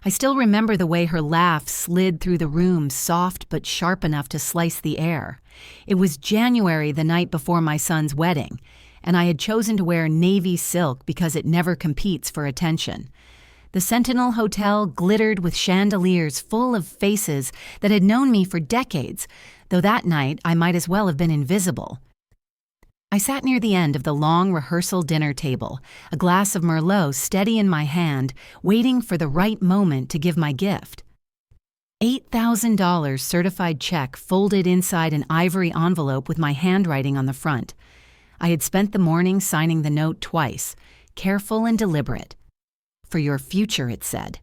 I still remember the way her laugh slid through the room, soft but sharp enough to slice the air. It was January, the night before my son's wedding, and I had chosen to wear navy silk because it never competes for attention. The Sentinel Hotel glittered with chandeliers full of faces that had known me for decades, though that night I might as well have been invisible. I sat near the end of the long rehearsal dinner table, a glass of Merlot steady in my hand, waiting for the right moment to give my gift. $8,000 certified check folded inside an ivory envelope with my handwriting on the front. I had spent the morning signing the note twice, careful and deliberate. For your future, it said.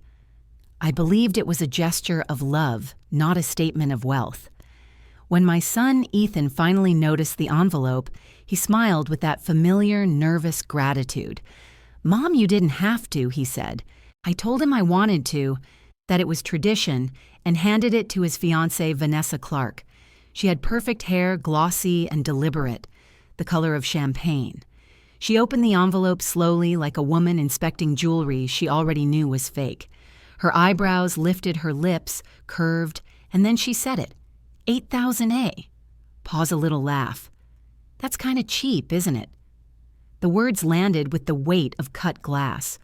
I believed it was a gesture of love, not a statement of wealth. When my son Ethan finally noticed the envelope, he smiled with that familiar, nervous gratitude. "Mom, you didn't have to," he said. I told him I wanted to, that it was tradition, and handed it to his fiancée, Vanessa Clark. She had perfect hair, glossy and deliberate, the color of champagne. She opened the envelope slowly, like a woman inspecting jewelry she already knew was fake. Her eyebrows lifted, her lips curved, and then she said it. $8,000. Pause, a little laugh. That's kind of cheap, isn't it? The words landed with the weight of cut glass.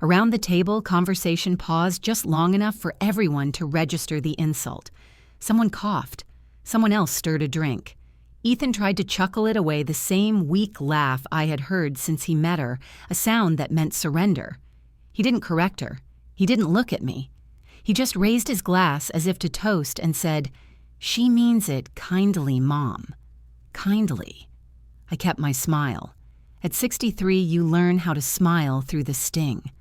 Around the table, conversation paused just long enough for everyone to register the insult. Someone coughed. Someone else stirred a drink. Ethan tried to chuckle it away, the same weak laugh I had heard since he met her, a sound that meant surrender. He didn't correct her. He didn't look at me. He just raised his glass as if to toast and said, "She means it kindly, Mom. Kindly." I kept my smile. At 63, you learn how to smile through the sting.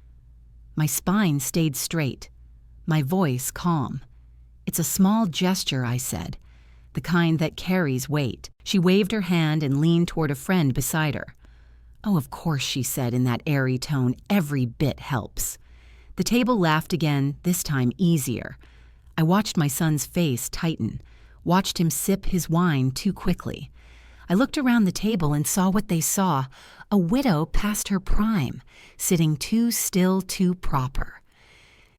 My spine stayed straight, my voice calm. "It's a small gesture," I said, "the kind that carries weight." She waved her hand and leaned toward a friend beside her. "Oh, of course," she said in that airy tone, "every bit helps." The table laughed again, this time easier. I watched my son's face tighten, watched him sip his wine too quickly. I looked around the table and saw what they saw, a widow past her prime, sitting too still, too proper.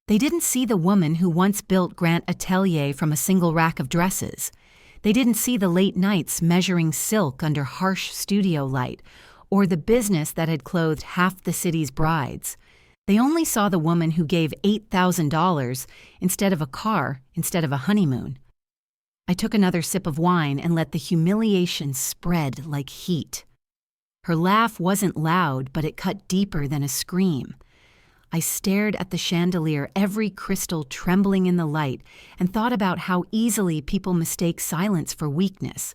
They didn't see the woman who once built Grant Atelier from a single rack of dresses. They didn't see the late nights measuring silk under harsh studio light, or the business that had clothed half the city's brides. They only saw the woman who gave $8,000 instead of a car, instead of a honeymoon. I took another sip of wine and let the humiliation spread like heat. Her laugh wasn't loud, but it cut deeper than a scream. I stared at the chandelier, every crystal trembling in the light, and thought about how easily people mistake silence for weakness.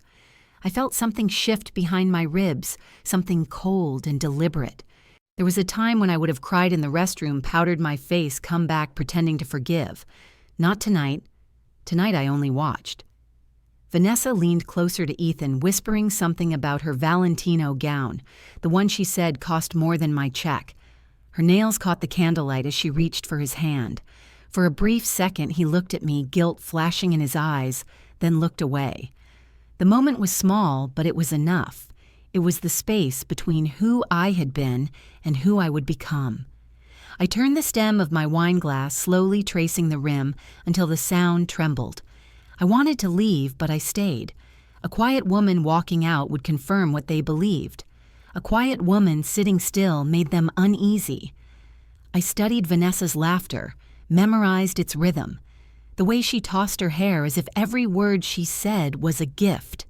I felt something shift behind my ribs, something cold and deliberate. There was a time when I would have cried in the restroom, powdered my face, come back pretending to forgive. Not tonight. Tonight I only watched. Vanessa leaned closer to Ethan, whispering something about her Valentino gown, the one she said cost more than my check. Her nails caught the candlelight as she reached for his hand. For a brief second he looked at me, guilt flashing in his eyes, then looked away. The moment was small, but it was enough. It was the space between who I had been and who I would become. I turned the stem of my wine glass, slowly tracing the rim until the sound trembled. I wanted to leave, but I stayed. A quiet woman walking out would confirm what they believed. A quiet woman sitting still made them uneasy. I studied Vanessa's laughter, memorized its rhythm. The way she tossed her hair as if every word she said was a gift.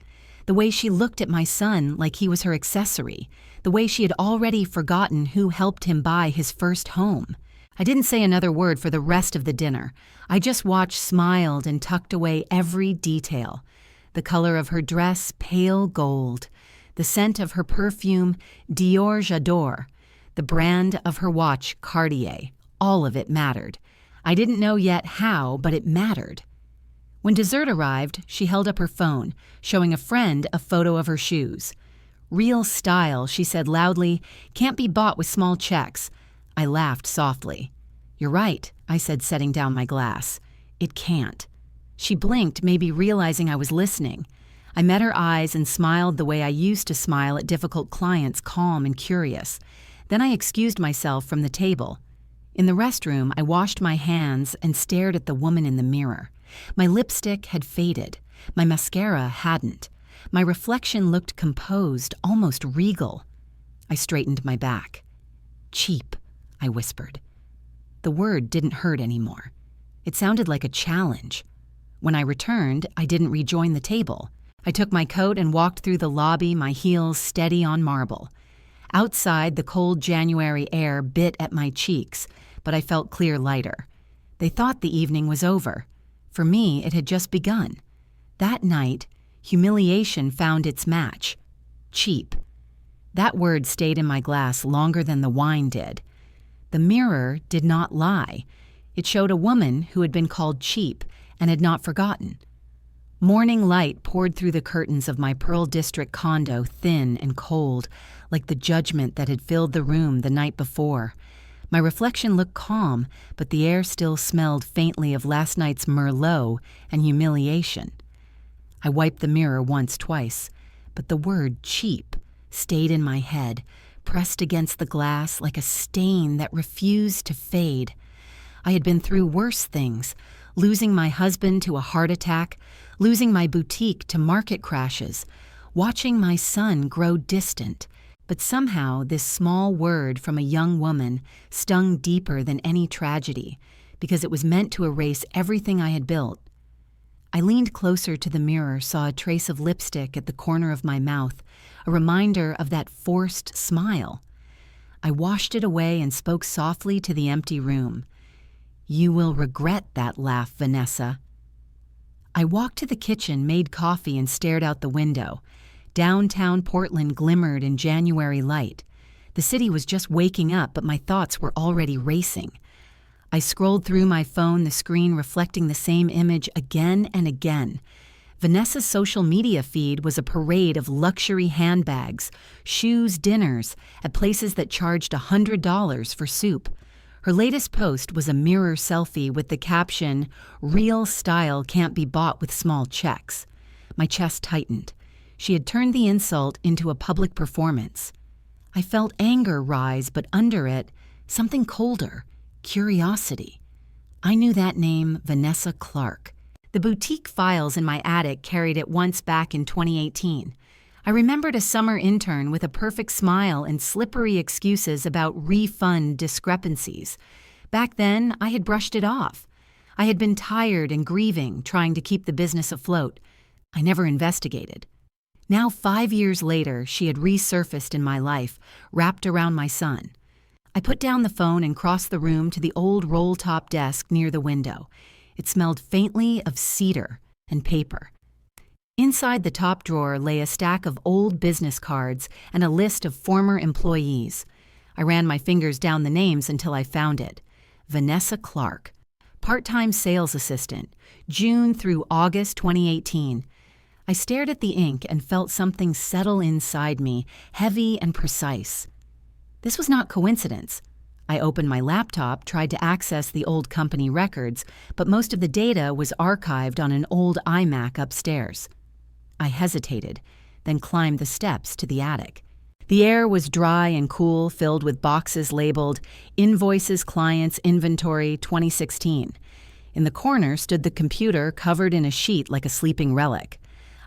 The way she looked at my son like he was her accessory. The way she had already forgotten who helped him buy his first home. I didn't say another word for the rest of the dinner. I just watched, smiled, and tucked away every detail. The color of her dress, pale gold. The scent of her perfume, Dior J'adore. The brand of her watch, Cartier. All of it mattered. I didn't know yet how, but it mattered. When dessert arrived, she held up her phone, showing a friend a photo of her shoes. "Real style," she said loudly, "can't be bought with small checks." I laughed softly. "You're right," I said, setting down my glass. "It can't." She blinked, maybe realizing I was listening. I met her eyes and smiled the way I used to smile at difficult clients, calm and curious. Then I excused myself from the table. In the restroom, I washed my hands and stared at the woman in the mirror. My lipstick had faded. My mascara hadn't. My reflection looked composed, almost regal. I straightened my back. "Cheap," I whispered. The word didn't hurt anymore. It sounded like a challenge. When I returned, I didn't rejoin the table. I took my coat and walked through the lobby, my heels steady on marble. Outside, the cold January air bit at my cheeks, but I felt clear lighter. They thought the evening was over. For me, it had just begun. That night, humiliation found its match. Cheap. That word stayed in my glass longer than the wine did. The mirror did not lie. It showed a woman who had been called cheap and had not forgotten. Morning light poured through the curtains of my Pearl District condo, thin and cold, like the judgment that had filled the room the night before. My reflection looked calm, but the air still smelled faintly of last night's Merlot and humiliation. I wiped the mirror twice, but the word cheap stayed in my head, pressed against the glass like a stain that refused to fade. I had been through worse things, losing my husband to a heart attack, losing my boutique to market crashes, watching my son grow distant. But somehow this small word from a young woman stung deeper than any tragedy, because it was meant to erase everything I had built. I leaned closer to the mirror, saw a trace of lipstick at the corner of my mouth, a reminder of that forced smile. I washed it away and spoke softly to the empty room. "You will regret that laugh, Vanessa." I walked to the kitchen, made coffee, and stared out the window. Downtown Portland glimmered in January light. The city was just waking up, but my thoughts were already racing. I scrolled through my phone, the screen reflecting the same image again and again. Vanessa's social media feed was a parade of luxury handbags, shoes, dinners, at places that charged $100 for soup. Her latest post was a mirror selfie with the caption, "Real style can't be bought with small checks." My chest tightened. She had turned the insult into a public performance. I felt anger rise, but under it, something colder, curiosity. I knew that name, Vanessa Clark. The boutique files in my attic carried it once back in 2018. I remembered a summer intern with a perfect smile and slippery excuses about refund discrepancies. Back then, I had brushed it off. I had been tired and grieving, trying to keep the business afloat. I never investigated. Now, 5 years later, she had resurfaced in my life, wrapped around my son. I put down the phone and crossed the room to the old roll-top desk near the window. It smelled faintly of cedar and paper. Inside the top drawer lay a stack of old business cards and a list of former employees. I ran my fingers down the names until I found it. Vanessa Clark, part-time sales assistant, June through August 2018. I stared at the ink and felt something settle inside me, heavy and precise. This was not coincidence. I opened my laptop, tried to access the old company records, but most of the data was archived on an old iMac upstairs. I hesitated, then climbed the steps to the attic. The air was dry and cool, filled with boxes labeled Invoices, Clients, Inventory, 2016. In the corner stood the computer covered in a sheet like a sleeping relic.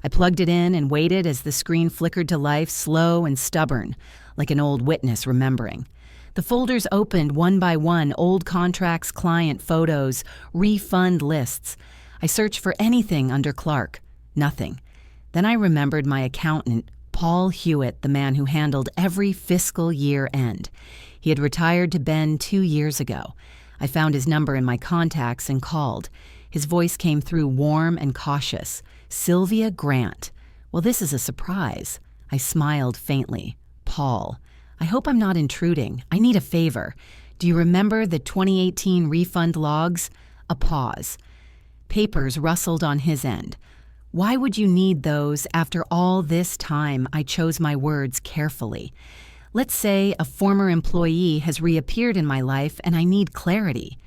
I plugged it in and waited as the screen flickered to life, slow and stubborn, like an old witness remembering. The folders opened one by one, old contracts, client photos, refund lists. I searched for anything under Clark. Nothing. Then I remembered my accountant, Paul Hewitt, the man who handled every fiscal year end. He had retired to Bend 2 years ago. I found his number in my contacts and called. His voice came through warm and cautious. "Sylvia Grant." "Well, this is a surprise." I smiled faintly. "Paul, I hope I'm not intruding. I need a favor. Do you remember the 2018 refund logs?" A pause. Papers rustled on his end. "Why would you need those after all this time?" I chose my words carefully. "Let's say a former employee has reappeared in my life and I need clarity."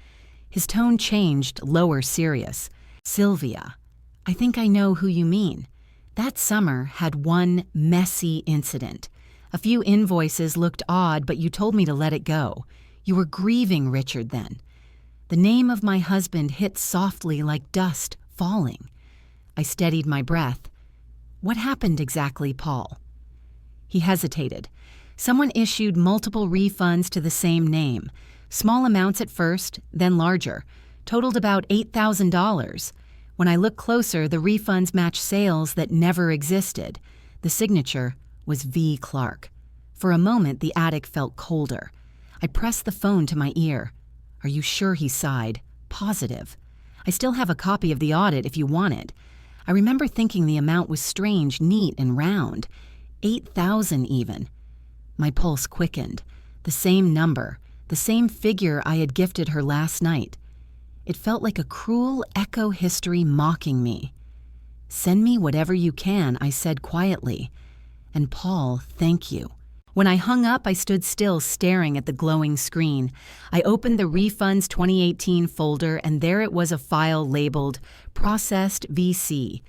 His tone changed, lower, serious. "Sylvia, I think I know who you mean. That summer had one messy incident. A few invoices looked odd, but you told me to let it go. You were grieving Richard then. The name of my husband hit softly like dust falling. I steadied my breath. What happened exactly, Paul? He hesitated. Someone issued multiple refunds to the same name. Small amounts at first, then larger. Totaled about $8,000. When I looked closer, the refunds matched sales that never existed. The signature was V. Clark. For a moment, the attic felt colder. I pressed the phone to my ear. Are you sure? He sighed. Positive. I still have a copy of the audit if you want it. I remember thinking the amount was strange, neat, and round. 8,000 even. My pulse quickened. The same number, the same figure I had gifted her last night. It felt like a cruel echo history mocking me. Send me whatever you can, I said quietly. And Paul, thank you. When I hung up, I stood still staring at the glowing screen. I opened the Refunds 2018 folder, and there it was, a file labeled Processed VC.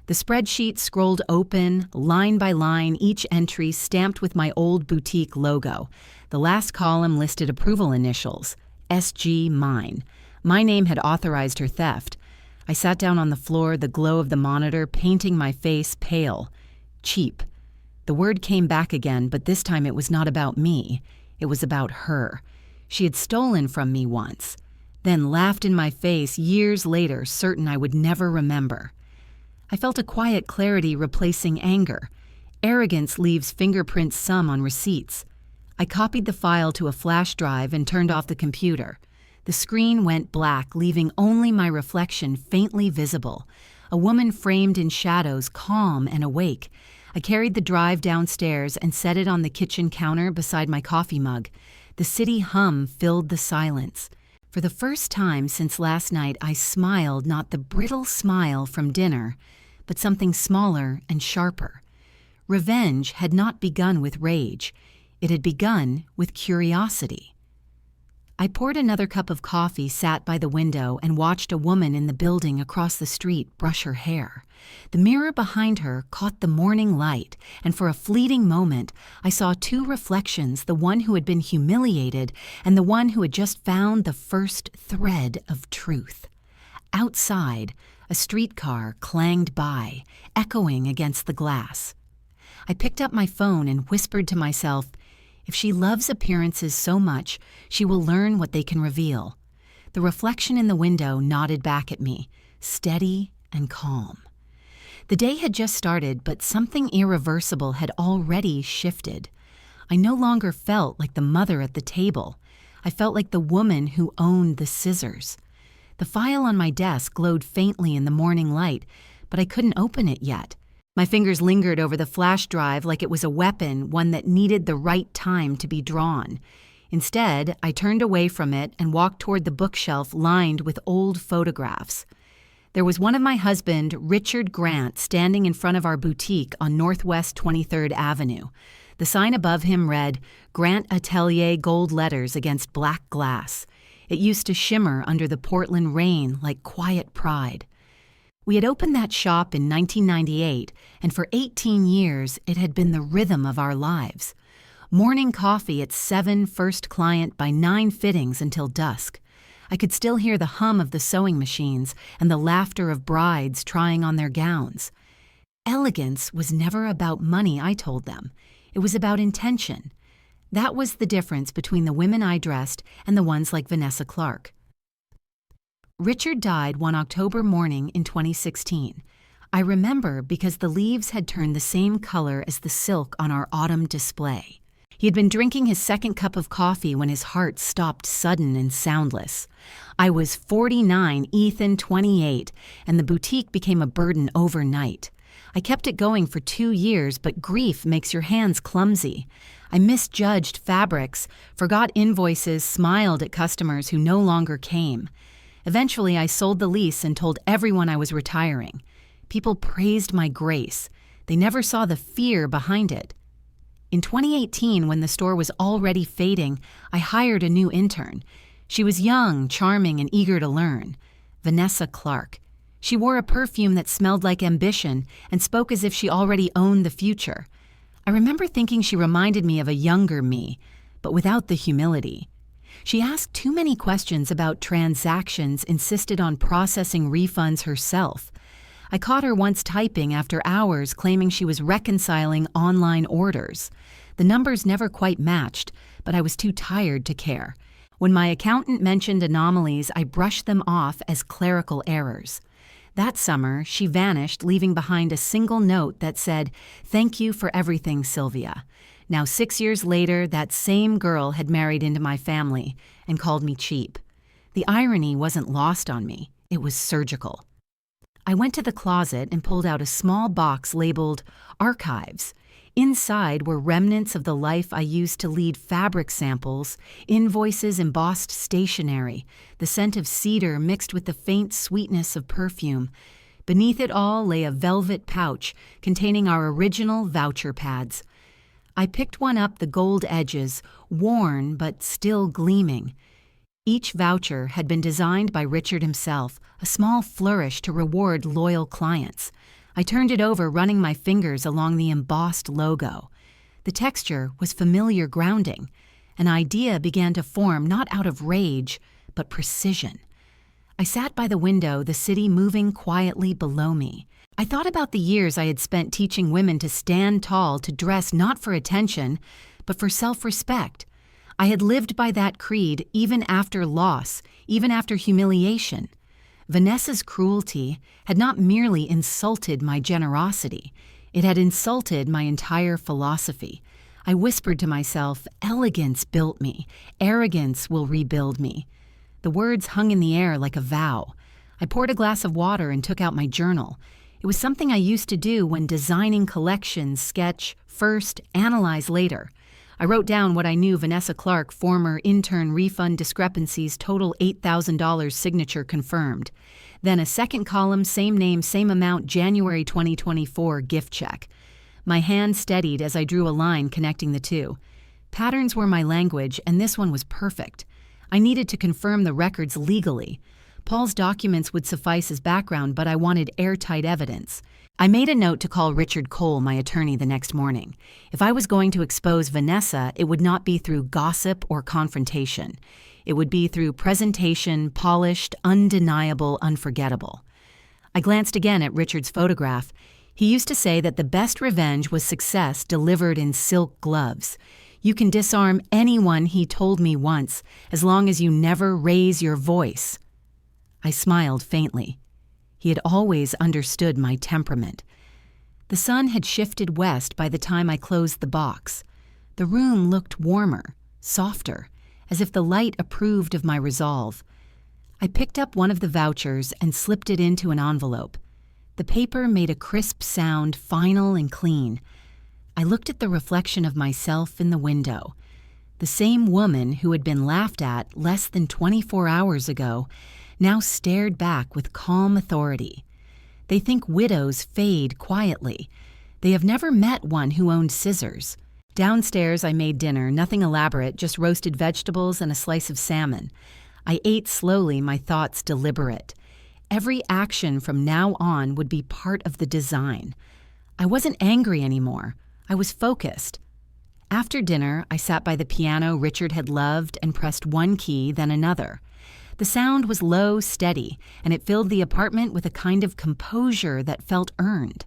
The spreadsheet scrolled open, line by line, each entry stamped with my old boutique logo. The last column listed approval initials, SG mine. My name had authorized her theft. I sat down on the floor, the glow of the monitor painting my face pale. Cheap. The word came back again, but this time it was not about me. It was about her. She had stolen from me once, then laughed in my face years later, certain I would never remember. I felt a quiet clarity replacing anger. Arrogance leaves fingerprints some on receipts. I copied the file to a flash drive and turned off the computer. The screen went black, leaving only my reflection faintly visible. A woman framed in shadows, calm and awake. I carried the drive downstairs and set it on the kitchen counter beside my coffee mug. The city hum filled the silence. For the first time since last night, I smiled, not the brittle smile from dinner, but something smaller and sharper. Revenge had not begun with rage. It had begun with curiosity. I poured another cup of coffee, sat by the window, and watched a woman in the building across the street brush her hair. The mirror behind her caught the morning light, and for a fleeting moment, I saw two reflections, the one who had been humiliated and the one who had just found the first thread of truth. Outside, a streetcar clanged by, echoing against the glass. I picked up my phone and whispered to myself, if she loves appearances so much, she will learn what they can reveal. The reflection in the window nodded back at me, steady and calm. The day had just started, but something irreversible had already shifted. I no longer felt like the mother at the table. I felt like the woman who owned the scissors. The file on my desk glowed faintly in the morning light, but I couldn't open it yet. My fingers lingered over the flash drive like it was a weapon, one that needed the right time to be drawn. Instead, I turned away from it and walked toward the bookshelf lined with old photographs. There was one of my husband, Richard Grant, standing in front of our boutique on Northwest 23rd Avenue. The sign above him read, Grant Atelier, gold letters against black glass. It used to shimmer under the Portland rain like quiet pride. We had opened that shop in 1998, and for 18 years it had been the rhythm of our lives. Morning coffee at 7, first client by 9 fittings until dusk. I could still hear the hum of the sewing machines and the laughter of brides trying on their gowns. Elegance was never about money, I told them. It was about intention. That was the difference between the women I dressed and the ones like Vanessa Clark. Richard died one October morning in 2016. I remember because the leaves had turned the same color as the silk on our autumn display. He had been drinking his second cup of coffee when his heart stopped sudden and soundless. I was 49, Ethan 28, and the boutique became a burden overnight. I kept it going for 2 years, but grief makes your hands clumsy. I misjudged fabrics, forgot invoices, smiled at customers who no longer came. Eventually, I sold the lease and told everyone I was retiring. People praised my grace. They never saw the fear behind it. In 2018, when the store was already fading, I hired a new intern. She was young, charming, and eager to learn. Vanessa Clark. She wore a perfume that smelled like ambition and spoke as if she already owned the future. I remember thinking she reminded me of a younger me, but without the humility. She asked too many questions about transactions, insisted on processing refunds herself. I caught her once typing after hours claiming she was reconciling online orders. The numbers never quite matched, but I was too tired to care. When my accountant mentioned anomalies, I brushed them off as clerical errors. That summer, she vanished, leaving behind a single note that said, "Thank you for everything, Sylvia." Now 6 years later, that same girl had married into my family and called me cheap. The irony wasn't lost on me. It was surgical. I went to the closet and pulled out a small box labeled Archives. Inside were remnants of the life I used to lead fabric samples, invoices embossed stationery, the scent of cedar mixed with the faint sweetness of perfume. Beneath it all lay a velvet pouch containing our original voucher pads. I picked one up, the gold edges, worn but still gleaming. Each voucher had been designed by Richard himself, a small flourish to reward loyal clients. I turned it over, running my fingers along the embossed logo. The texture was familiar grounding. An idea began to form, not out of rage, but precision. I sat by the window, the city moving quietly below me. I thought about the years I had spent teaching women to stand tall, to dress not for attention, but for self-respect. I had lived by that creed even after loss, even after humiliation. Vanessa's cruelty had not merely insulted my generosity, it had insulted my entire philosophy. I whispered to myself, "Elegance built me, arrogance will rebuild me." The words hung in the air like a vow. I poured a glass of water and took out my journal. It was something I used to do when designing collections: sketch first, analyze later. I wrote down what I knew: Vanessa Clark, former intern refund discrepancies, total $8,000, signature confirmed. Then a second column, same name, same amount, January 2024, gift check. My hand steadied as I drew a line connecting the two. Patterns were my language, and this one was perfect. I needed to confirm the records legally. Paul's documents would suffice as background, but I wanted airtight evidence. I made a note to call Richard Cole, my attorney, the next morning. If I was going to expose Vanessa, it would not be through gossip or confrontation. It would be through presentation, polished, undeniable, unforgettable. I glanced again at Richard's photograph. He used to say that the best revenge was success delivered in silk gloves. You can disarm anyone, he told me once, as long as you never raise your voice. I smiled faintly. He had always understood my temperament. The sun had shifted west by the time I closed the box. The room looked warmer, softer, as if the light approved of my resolve. I picked up one of the vouchers and slipped it into an envelope. The paper made a crisp sound, final and clean. I looked at the reflection of myself in the window. The same woman who had been laughed at less than 24 hours ago now stared back with calm authority. They think widows fade quietly. They have never met one who owned scissors. Downstairs I made dinner, nothing elaborate, just roasted vegetables and a slice of salmon. I ate slowly, my thoughts deliberate. Every action from now on would be part of the design. I wasn't angry anymore. I was focused. After dinner, I sat by the piano Richard had loved and pressed one key, then another. The sound was low, steady, and it filled the apartment with a kind of composure that felt earned.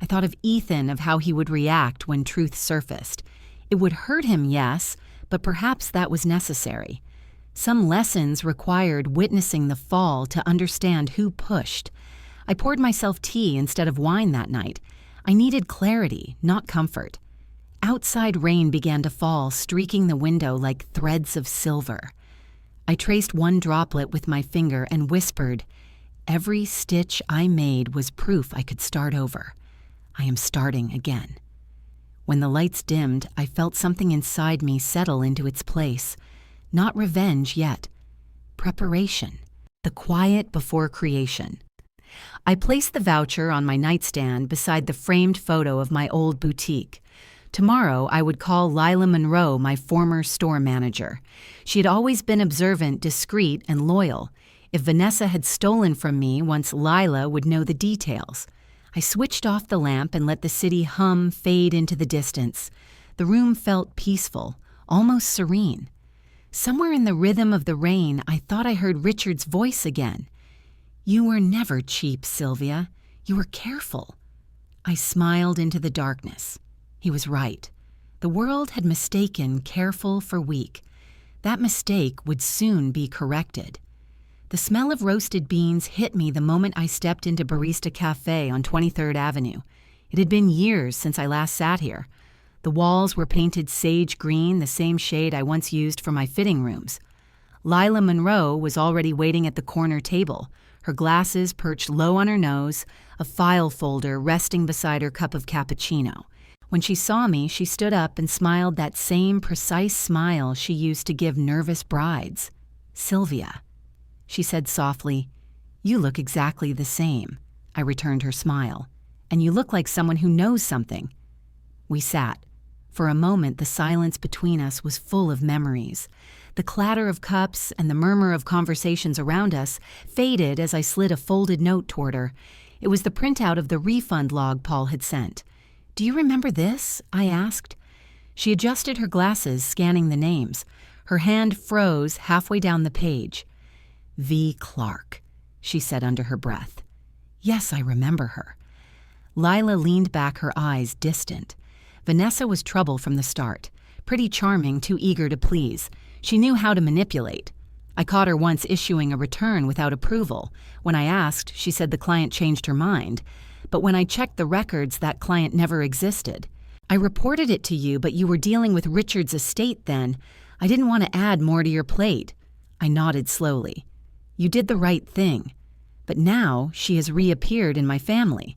I thought of Ethan, of how he would react when truth surfaced. It would hurt him, yes, but perhaps that was necessary. Some lessons required witnessing the fall to understand who pushed. I poured myself tea instead of wine that night. I needed clarity, not comfort. Outside rain began to fall, streaking the window like threads of silver. I traced one droplet with my finger and whispered, "Every stitch I made was proof I could start over. I am starting again." When the lights dimmed, I felt something inside me settle into its place. Not revenge yet. Preparation. The quiet before creation. I placed the voucher on my nightstand beside the framed photo of my old boutique. Tomorrow, I would call Lila Monroe, my former store manager. She had always been observant, discreet, and loyal. If Vanessa had stolen from me, once Lila would know the details. I switched off the lamp and let the city hum, fade into the distance. The room felt peaceful, almost serene. Somewhere in the rhythm of the rain, I thought I heard Richard's voice again. "You were never cheap, Sylvia. You were careful." I smiled into the darkness. He was right. The world had mistaken careful for weak. That mistake would soon be corrected. The smell of roasted beans hit me the moment I stepped into Barista Cafe on 23rd Avenue. It had been years since I last sat here. The walls were painted sage green, the same shade I once used for my fitting rooms. Lila Monroe was already waiting at the corner table, her glasses perched low on her nose, a file folder resting beside her cup of cappuccino. When she saw me, she stood up and smiled that same precise smile she used to give nervous brides. "Sylvia," she said softly, "you look exactly the same." I returned her smile. "And you look like someone who knows something." We sat. For a moment, the silence between us was full of memories. The clatter of cups and the murmur of conversations around us faded as I slid a folded note toward her. It was the printout of the refund log Paul had sent. "Do you remember this?" I asked. She adjusted her glasses, scanning the names. Her hand froze halfway down the page. "V. Clark," she said under her breath. Yes, I remember her. Lila leaned back, her eyes distant. Vanessa was trouble from the start. Pretty charming, too eager to please. She knew how to manipulate. I caught her once issuing a return without approval. When I asked, she said the client changed her mind. But when I checked the records, that client never existed. "I reported it to you, but you were dealing with Richard's estate then. I didn't want to add more to your plate." I nodded slowly. "You did the right thing. But now she has reappeared in my family."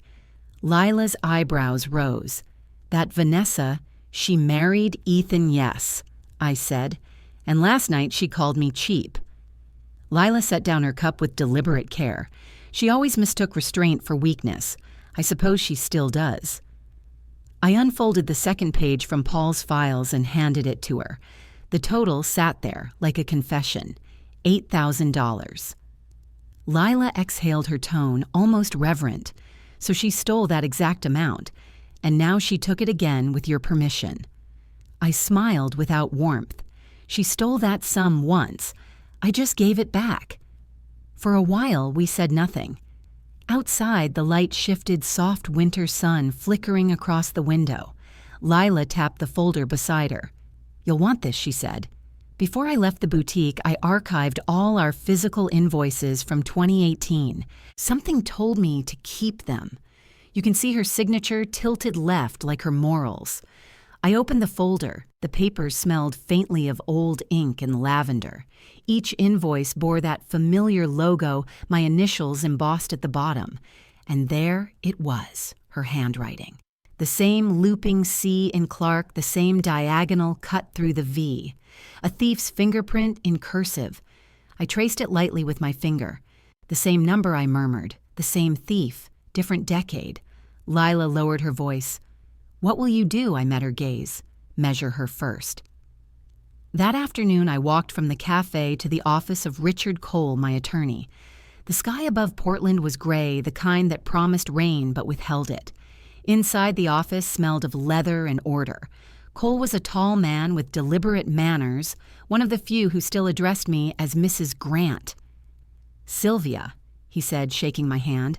Lila's eyebrows rose. "That Vanessa, she married Ethan, yes," I said. "And last night she called me cheap." Lila set down her cup with deliberate care. She always mistook restraint for weakness. I suppose she still does. I unfolded the second page from Paul's files and handed it to her. The total sat there, like a confession, $8,000. Lila exhaled her tone, almost reverent. "So she stole that exact amount, and now she took it again with your permission." I smiled without warmth. "She stole that sum once. I just gave it back." For a while, we said nothing. Outside, the light-shifted soft winter sun flickering across the window. Lila tapped the folder beside her. "You'll want this," she said. Before I left the boutique, I archived all our physical invoices from 2018. Something told me to keep them. You can see her signature tilted left like her morals. I opened the folder. The papers smelled faintly of old ink and lavender. Each invoice bore that familiar logo, my initials embossed at the bottom. And there it was, her handwriting. The same looping C in Clark, the same diagonal cut through the V. A thief's fingerprint in cursive. I traced it lightly with my finger. "The same number," I murmured. "The same thief. Different decade." Lila lowered her voice. "What will you do?" I met her gaze. "Measure her first." That afternoon, I walked from the cafe to the office of Richard Cole, my attorney. The sky above Portland was gray, the kind that promised rain but withheld it. Inside the office smelled of leather and order. Cole was a tall man with deliberate manners, one of the few who still addressed me as Mrs. Grant. "Sylvia," he said, shaking my hand.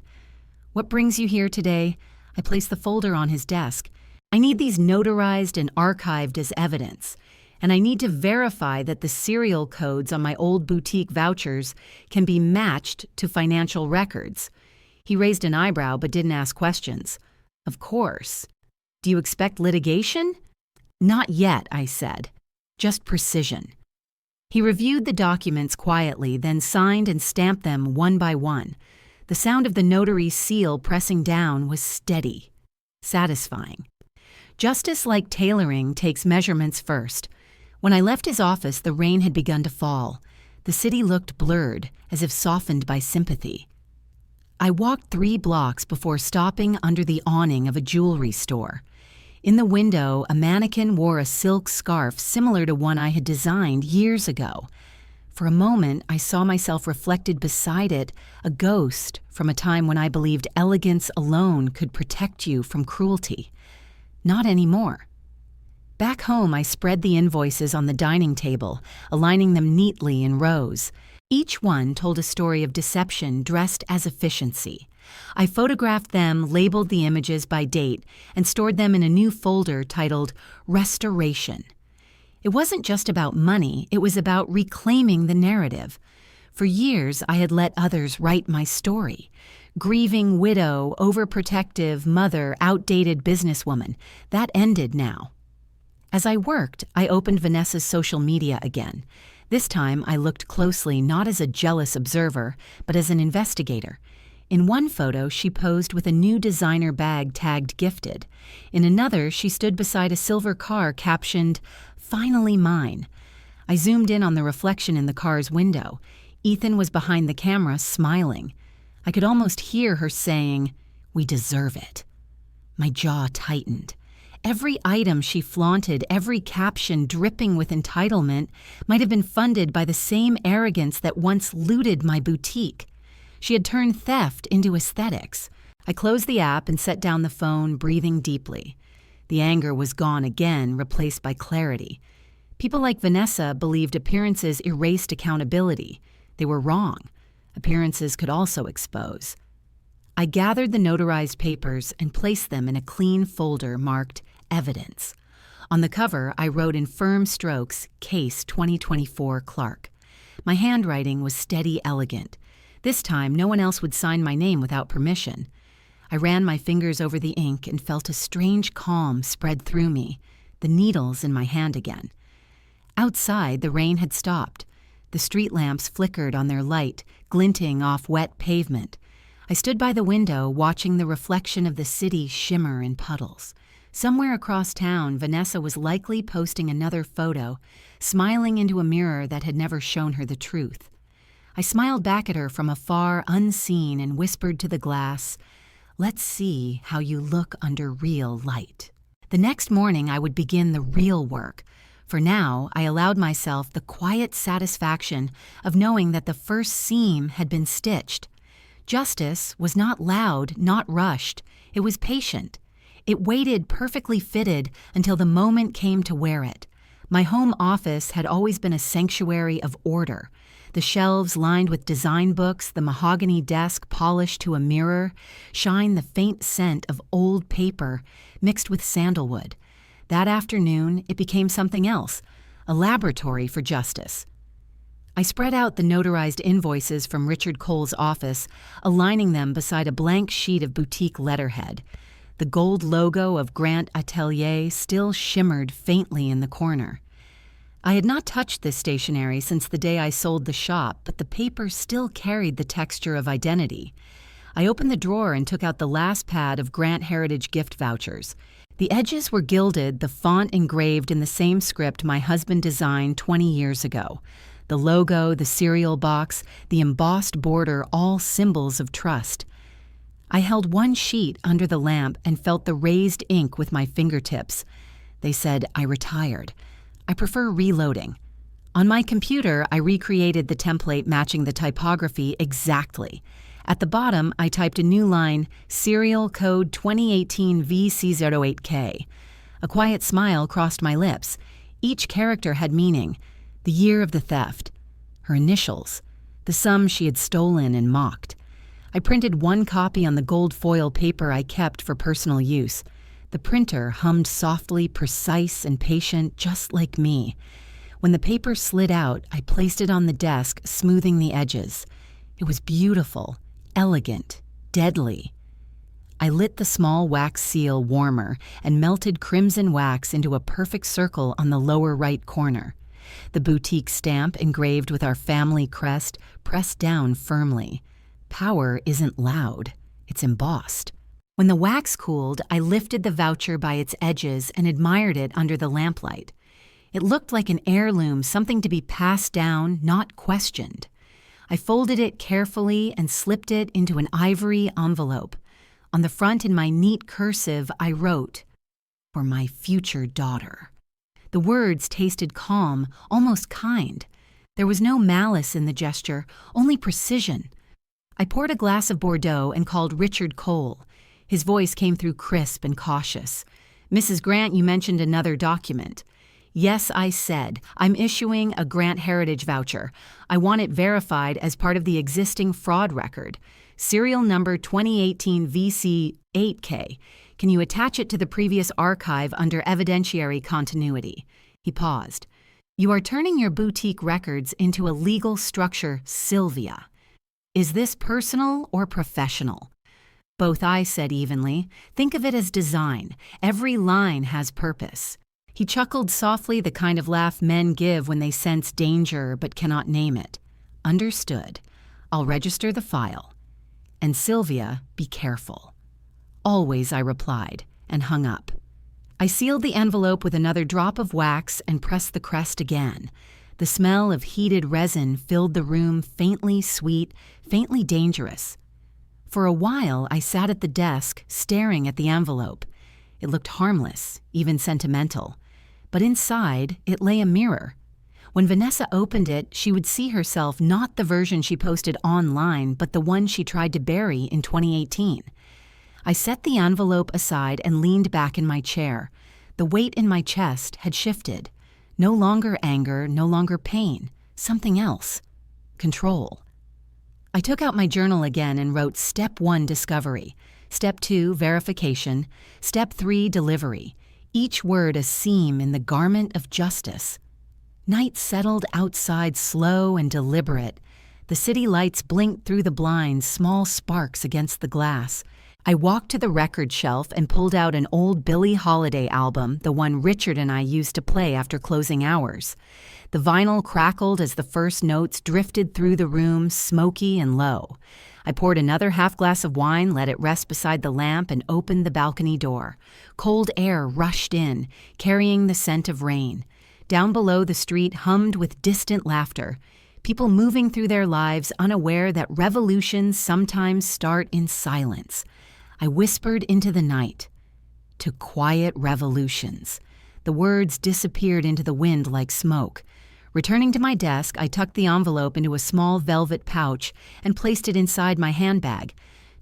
"What brings you here today?" I placed the folder on his desk. "I need these notarized and archived as evidence, and I need to verify that the serial codes on my old boutique vouchers can be matched to financial records." He raised an eyebrow but didn't ask questions. "Of course. Do you expect litigation?" "Not yet," I said. "Just precision." He reviewed the documents quietly, then signed and stamped them one by one. The sound of the notary's seal pressing down was steady, satisfying. Justice, like tailoring, takes measurements first. When I left his office, the rain had begun to fall. The city looked blurred, as if softened by sympathy. I walked 3 blocks before stopping under the awning of a jewelry store. In the window, a mannequin wore a silk scarf similar to one I had designed years ago. For a moment, I saw myself reflected beside it, a ghost from a time when I believed elegance alone could protect you from cruelty. Not anymore. Back home, I spread the invoices on the dining table, aligning them neatly in rows. Each one told a story of deception dressed as efficiency. I photographed them, labeled the images by date, and stored them in a new folder titled Restoration. It wasn't just about money, it was about reclaiming the narrative. For years, I had let others write my story. Grieving widow, overprotective mother, outdated businesswoman. That ended now. As I worked, I opened Vanessa's social media again. This time, I looked closely not as a jealous observer, but as an investigator. In one photo, she posed with a new designer bag tagged gifted. In another, she stood beside a silver car captioned, "Finally mine." I zoomed in on the reflection in the car's window. Ethan was behind the camera, smiling. I could almost hear her saying, "We deserve it." My jaw tightened. Every item she flaunted, every caption dripping with entitlement, might have been funded by the same arrogance that once looted my boutique. She had turned theft into aesthetics. I closed the app and set down the phone, breathing deeply. The anger was gone again, replaced by clarity. People like Vanessa believed appearances erased accountability. They were wrong. Appearances could also expose. I gathered the notarized papers and placed them in a clean folder marked Evidence. On the cover, I wrote in firm strokes, Case 2024 Clark. My handwriting was steady, elegant. This time, no one else would sign my name without permission. I ran my fingers over the ink and felt a strange calm spread through me, the needles in my hand again. Outside, the rain had stopped. The street lamps flickered on their light, glinting off wet pavement. I stood by the window, watching the reflection of the city shimmer in puddles. Somewhere across town, Vanessa was likely posting another photo, smiling into a mirror that had never shown her the truth. I smiled back at her from afar, unseen, and whispered to the glass, "Let's see how you look under real light." The next morning, I would begin the real work. For now, I allowed myself the quiet satisfaction of knowing that the first seam had been stitched. Justice was not loud, not rushed. It was patient. It waited perfectly fitted until the moment came to wear it. My home office had always been a sanctuary of order. The shelves lined with design books, the mahogany desk polished to a mirror, shine the faint scent of old paper mixed with sandalwood. That afternoon, it became something else, a laboratory for justice. I spread out the notarized invoices from Richard Cole's office, aligning them beside a blank sheet of boutique letterhead. The gold logo of Grant Atelier still shimmered faintly in the corner. I had not touched this stationery since the day I sold the shop, but the paper still carried the texture of identity. I opened the drawer and took out the last pad of Grant Heritage gift vouchers. The edges were gilded, the font engraved in the same script my husband designed 20 years ago. The logo, the cereal box, the embossed border, all symbols of trust. I held one sheet under the lamp and felt the raised ink with my fingertips. They said I retired. I prefer reloading. On my computer, I recreated the template matching the typography exactly. At the bottom, I typed a new line, Serial Code 2018 VC08K. A quiet smile crossed my lips. Each character had meaning. The year of the theft. Her initials. The sum she had stolen and mocked. I printed one copy on the gold foil paper I kept for personal use. The printer hummed softly, precise and patient, just like me. When the paper slid out, I placed it on the desk, smoothing the edges. It was beautiful, elegant, deadly. I lit the small wax seal warmer and melted crimson wax into a perfect circle on the lower right corner. The boutique stamp engraved with our family crest pressed down firmly. Power isn't loud, it's embossed. When the wax cooled, I lifted the voucher by its edges and admired it under the lamplight. It looked like an heirloom, something to be passed down, not questioned. I folded it carefully and slipped it into an ivory envelope. On the front in my neat cursive, I wrote, "For my future daughter." The words tasted calm, almost kind. There was no malice in the gesture, only precision. I poured a glass of Bordeaux and called Richard Cole. His voice came through crisp and cautious. Mrs. Grant, you mentioned another document. Yes, I said. I'm issuing a Grant Heritage voucher. I want it verified as part of the existing fraud record. Serial number 2018 VC8K. Can you attach it to the previous archive under evidentiary continuity? He paused. You are turning your boutique records into a legal structure, Sylvia. Is this personal or professional? Both, I said evenly. Think of it as design. Every line has purpose. He chuckled softly, the kind of laugh men give when they sense danger but cannot name it. Understood. I'll register the file. And Sylvia, be careful. Always, I replied, and hung up. I sealed the envelope with another drop of wax and pressed the crest again. The smell of heated resin filled the room, faintly sweet, faintly dangerous. For a while, I sat at the desk, staring at the envelope. It looked harmless, even sentimental. But inside, it lay a mirror. When Vanessa opened it, she would see herself not the version she posted online, but the one she tried to bury in 2018. I set the envelope aside and leaned back in my chair. The weight in my chest had shifted. No longer anger, no longer pain. Something else. Control. I took out my journal again and wrote Step 1, discovery. Step 2, verification. Step 3, delivery. Each word a seam in the garment of justice. Night settled outside, slow and deliberate. The city lights blinked through the blinds, small sparks against the glass. I walked to the record shelf and pulled out an old Billie Holiday album, the one Richard and I used to play after closing hours. The vinyl crackled as the first notes drifted through the room, smoky and low. I poured another half glass of wine, let it rest beside the lamp, and opened the balcony door. Cold air rushed in, carrying the scent of rain. Down below, the street hummed with distant laughter. People moving through their lives, unaware that revolutions sometimes start in silence. I whispered into the night. To quiet revolutions. The words disappeared into the wind like smoke. Returning to my desk, I tucked the envelope into a small velvet pouch and placed it inside my handbag.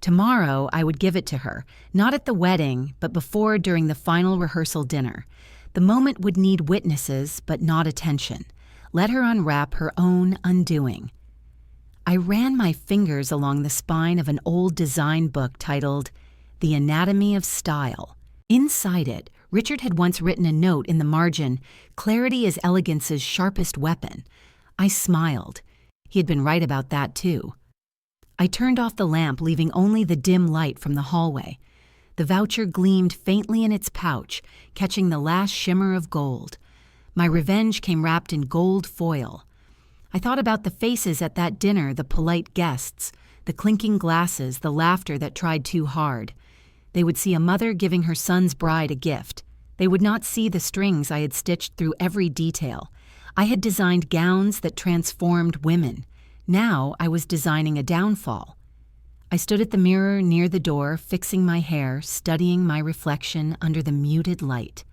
Tomorrow, I would give it to her, not at the wedding, but before during the final rehearsal dinner. The moment would need witnesses, but not attention. Let her unwrap her own undoing. I ran my fingers along the spine of an old design book titled The Anatomy of Style. Inside it, Richard had once written a note in the margin, "Clarity is elegance's sharpest weapon." I smiled. He had been right about that, too. I turned off the lamp, leaving only the dim light from the hallway. The voucher gleamed faintly in its pouch, catching the last shimmer of gold. My revenge came wrapped in gold foil. I thought about the faces at that dinner, the polite guests, the clinking glasses, the laughter that tried too hard. They would see a mother giving her son's bride a gift. They would not see the strings I had stitched through every detail. I had designed gowns that transformed women. Now I was designing a downfall. I stood at the mirror near the door, fixing my hair, studying my reflection under the muted light.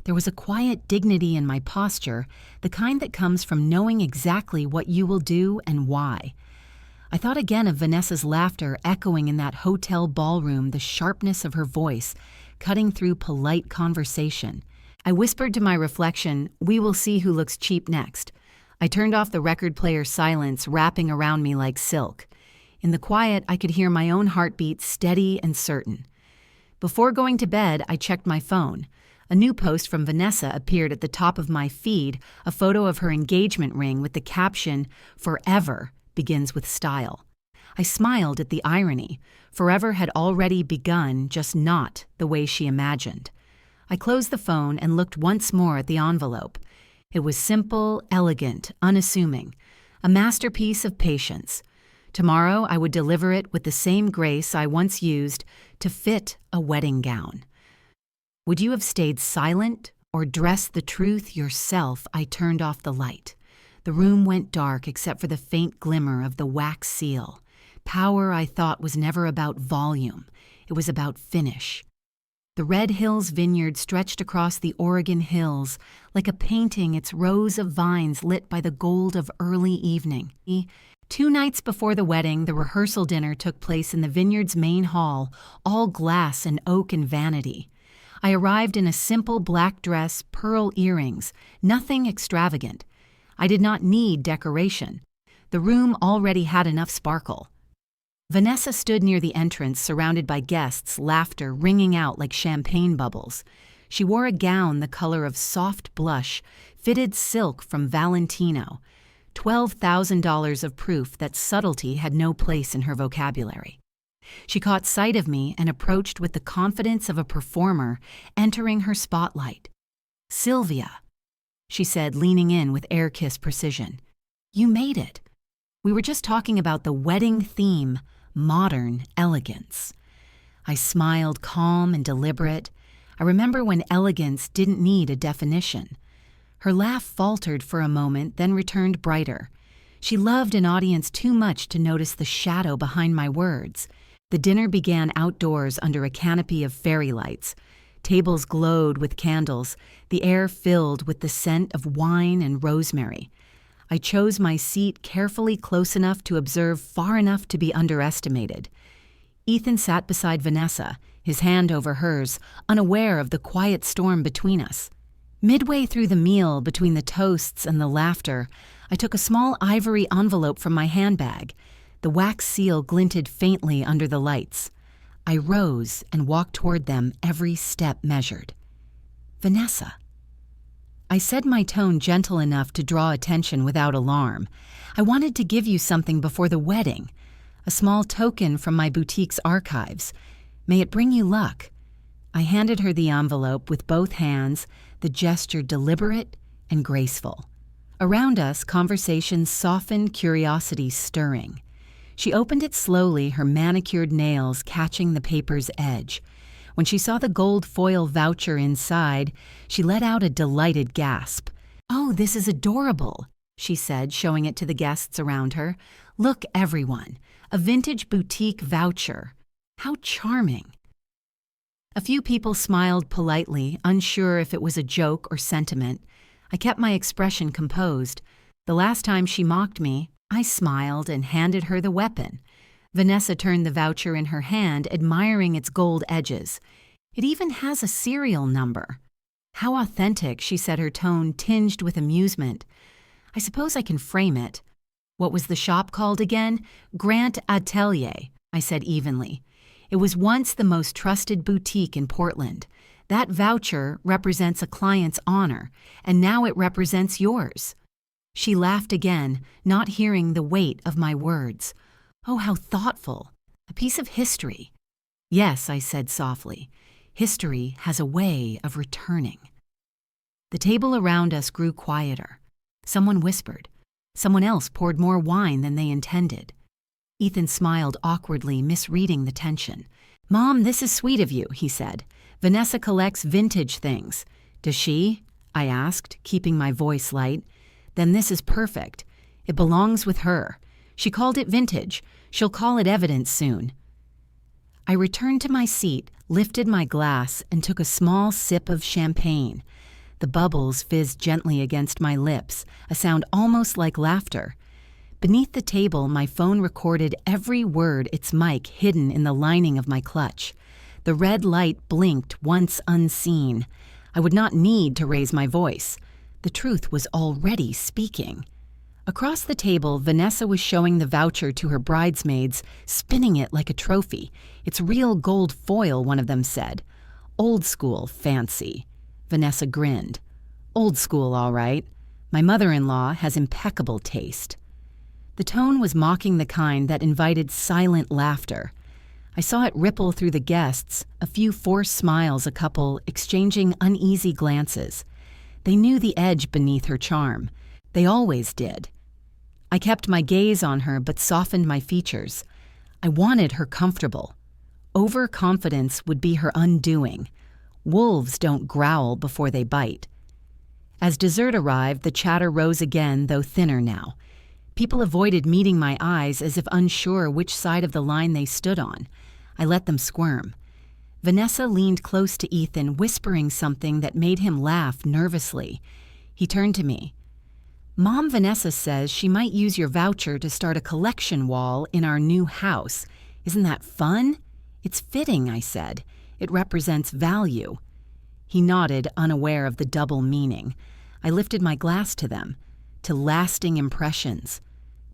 There was a quiet dignity in my posture, the kind that comes from knowing exactly what you will do and why. I thought again of Vanessa's laughter echoing in that hotel ballroom, the sharpness of her voice, cutting through polite conversation. I whispered to my reflection, "We will see who looks cheap next." I turned off the record player's silence, wrapping around me like silk. In the quiet, I could hear my own heartbeat, steady and certain. Before going to bed, I checked my phone. A new post from Vanessa appeared at the top of my feed, a photo of her engagement ring with the caption, "Forever begins with style." I smiled at the irony. Forever had already begun, just not the way she imagined. I closed the phone and looked once more at the envelope. It was simple, elegant, unassuming, a masterpiece of patience. Tomorrow I would deliver it with the same grace I once used to fit a wedding gown. Would you have stayed silent or dressed the truth yourself? I turned off the light. The room went dark except for the faint glimmer of the wax seal. Power, I thought, was never about volume. It was about finish. The Red Hills vineyard stretched across the Oregon hills, like a painting, its rows of vines lit by the gold of early evening. 2 nights before the wedding, the rehearsal dinner took place in the vineyard's main hall, all glass and oak and vanity. I arrived in a simple black dress, pearl earrings, nothing extravagant. I did not need decoration. The room already had enough sparkle. Vanessa stood near the entrance, surrounded by guests, laughter ringing out like champagne bubbles. She wore a gown the color of soft blush, fitted silk from Valentino. $12,000 of proof that subtlety had no place in her vocabulary. She caught sight of me and approached with the confidence of a performer entering her spotlight. "Sylvia," she said, leaning in with air-kiss precision. "You made it. We were just talking about the wedding theme, modern elegance." I smiled, calm and deliberate. I remember when elegance didn't need a definition. Her laugh faltered for a moment, then returned brighter. She loved an audience too much to notice the shadow behind my words. The dinner began outdoors under a canopy of fairy lights. Tables glowed with candles, the air filled with the scent of wine and rosemary. I chose my seat carefully, close enough to observe, far enough to be underestimated. Ethan sat beside Vanessa, his hand over hers, unaware of the quiet storm between us. Midway through the meal, between the toasts and the laughter, I took a small ivory envelope from my handbag. The wax seal glinted faintly under the lights. I rose and walked toward them, every step measured. "Vanessa." I said, my tone gentle enough to draw attention without alarm. "I wanted to give you something before the wedding, a small token from my boutique's archives. May it bring you luck." I handed her the envelope with both hands, the gesture deliberate and graceful. Around us, conversation softened, curiosity stirring. She opened it slowly, her manicured nails catching the paper's edge. When she saw the gold foil voucher inside, she let out a delighted gasp. "Oh, this is adorable," she said, showing it to the guests around her. "Look, everyone, a vintage boutique voucher. How charming." A few people smiled politely, unsure if it was a joke or sentiment. I kept my expression composed. The last time she mocked me, I smiled and handed her the weapon. Vanessa turned the voucher in her hand, admiring its gold edges. "It even has a serial number." "How authentic," she said, her tone tinged with amusement. "I suppose I can frame it." "What was the shop called again?" "Grant Atelier," I said evenly. "It was once the most trusted boutique in Portland. That voucher represents a client's honor, and now it represents yours." She laughed again, not hearing the weight of my words. "Oh, how thoughtful. A piece of history." "Yes," I said softly. "History has a way of returning." The table around us grew quieter. Someone whispered. Someone else poured more wine than they intended. Ethan smiled awkwardly, misreading the tension. "Mom, this is sweet of you," he said. "Vanessa collects vintage things." "Does she?" I asked, keeping my voice light. "Then this is perfect. It belongs with her. She called it vintage. She'll call it evidence soon." I returned to my seat, lifted my glass, and took a small sip of champagne. The bubbles fizzed gently against my lips, a sound almost like laughter. Beneath the table, my phone recorded every word, its mic hidden in the lining of my clutch. The red light blinked once unseen. I would not need to raise my voice. The truth was already speaking. Across the table, Vanessa was showing the voucher to her bridesmaids, spinning it like a trophy. "It's real gold foil," one of them said. "Old school, fancy." Vanessa grinned. "Old school, all right. My mother-in-law has impeccable taste." The tone was mocking the kind that invited silent laughter. I saw it ripple through the guests, a few forced smiles, a couple exchanging uneasy glances. They knew the edge beneath her charm. They always did. I kept my gaze on her but softened my features. I wanted her comfortable. Overconfidence would be her undoing. Wolves don't growl before they bite. As dessert arrived, the chatter rose again, though thinner now. People avoided meeting my eyes as if unsure which side of the line they stood on. I let them squirm. Vanessa leaned close to Ethan, whispering something that made him laugh nervously. He turned to me. "Mom Vanessa says she might use your voucher to start a collection wall in our new house. Isn't that fun?" "It's fitting," I said. "It represents value." He nodded, unaware of the double meaning. I lifted my glass to them. To lasting impressions.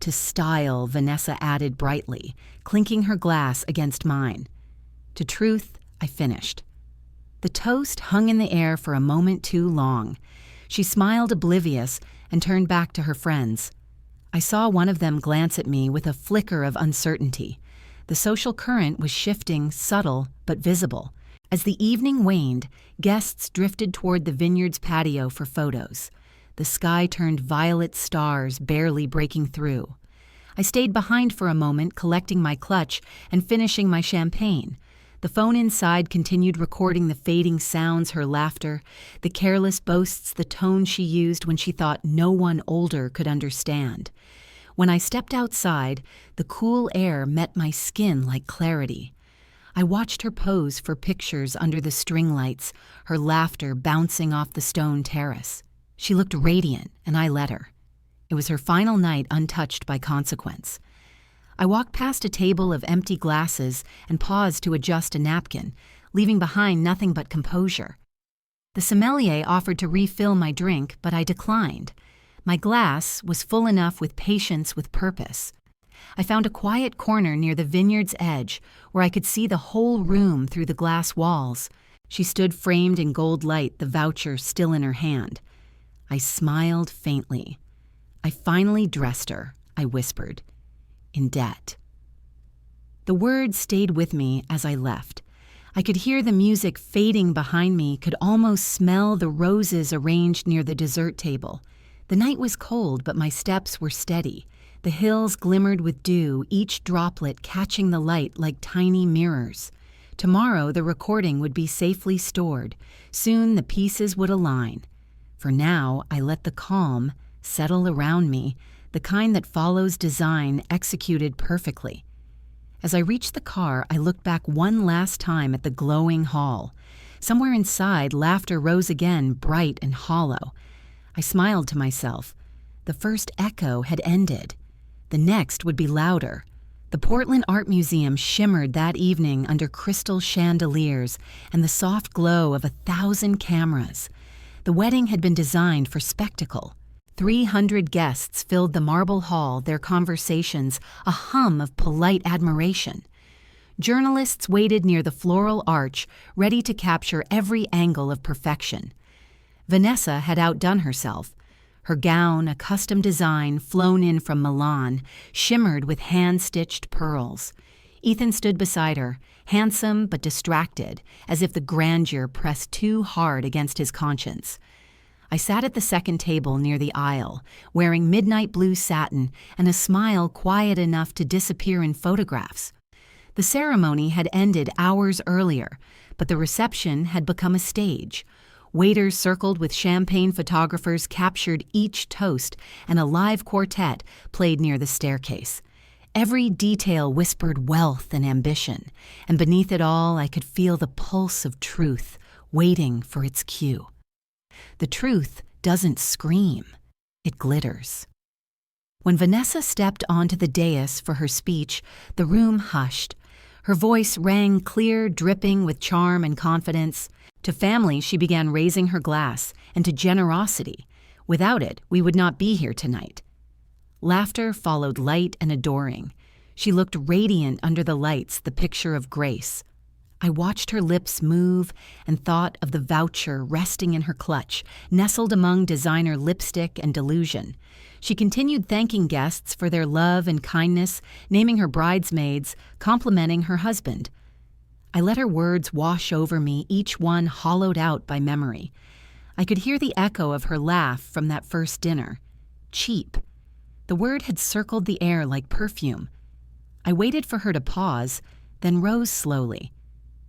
To style, Vanessa added brightly, clinking her glass against mine. To truth, I finished. The toast hung in the air for a moment too long. She smiled oblivious and turned back to her friends. I saw one of them glance at me with a flicker of uncertainty. The social current was shifting, subtle but visible. As the evening waned, guests drifted toward the vineyard's patio for photos. The sky turned violet stars barely breaking through. I stayed behind for a moment, collecting my clutch and finishing my champagne. The phone inside continued recording the fading sounds, her laughter, the careless boasts, the tone she used when she thought no one older could understand. When I stepped outside, the cool air met my skin like clarity. I watched her pose for pictures under the string lights, her laughter bouncing off the stone terrace. She looked radiant, and I let her. It was her final night untouched by consequence. I walked past a table of empty glasses and paused to adjust a napkin, leaving behind nothing but composure. The sommelier offered to refill my drink, but I declined. My glass was full enough with patience with purpose. I found a quiet corner near the vineyard's edge where I could see the whole room through the glass walls. She stood framed in gold light, the voucher still in her hand. I smiled faintly. I finally dressed her, I whispered. In debt. The words stayed with me as I left. I could hear the music fading behind me, could almost smell the roses arranged near the dessert table. The night was cold, but my steps were steady. The hills glimmered with dew, each droplet catching the light like tiny mirrors. Tomorrow the recording would be safely stored. Soon the pieces would align. For now, I let the calm settle around me, the kind that follows design executed perfectly. As I reached the car, I looked back one last time at the glowing hall. Somewhere inside, laughter rose again, bright and hollow. I smiled to myself. The first echo had ended. The next would be louder. The Portland Art Museum shimmered that evening under crystal chandeliers and the soft glow of 1,000 cameras. The wedding had been designed for spectacle. 300 guests filled the marble hall, their conversations a hum of polite admiration. Journalists waited near the floral arch, ready to capture every angle of perfection. Vanessa had outdone herself. Her gown, a custom design flown in from Milan, shimmered with hand-stitched pearls. Ethan stood beside her, handsome but distracted, as if the grandeur pressed too hard against his conscience. I sat at the second table near the aisle, wearing midnight blue satin and a smile quiet enough to disappear in photographs. The ceremony had ended hours earlier, but the reception had become a stage. Waiters circled with champagne photographers captured each toast, and a live quartet played near the staircase. Every detail whispered wealth and ambition, and beneath it all I could feel the pulse of truth, waiting for its cue. The truth doesn't scream, it glitters. When Vanessa stepped onto the dais for her speech, the room hushed. Her voice rang clear, dripping with charm and confidence. To family, she began raising her glass, and to generosity. Without it, we would not be here tonight. Laughter followed light and adoring. She looked radiant under the lights, the picture of grace. I watched her lips move and thought of the voucher resting in her clutch, nestled among designer lipstick and delusion. She continued thanking guests for their love and kindness, naming her bridesmaids, complimenting her husband. I let her words wash over me, each one hollowed out by memory. I could hear the echo of her laugh from that first dinner. Cheap. The word had circled the air like perfume. I waited for her to pause, then rose slowly.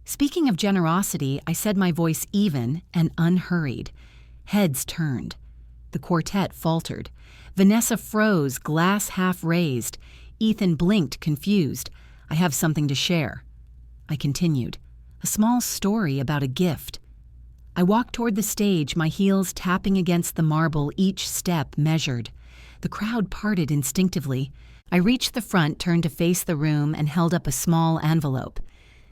Speaking of generosity, I said, my voice even and unhurried. Heads turned. The quartet faltered. Vanessa froze, glass half raised. Ethan blinked, confused. I have something to share. I continued. A small story about a gift. I walked toward the stage, my heels tapping against the marble, each step measured. The crowd parted instinctively. I reached the front, turned to face the room, and held up a small envelope.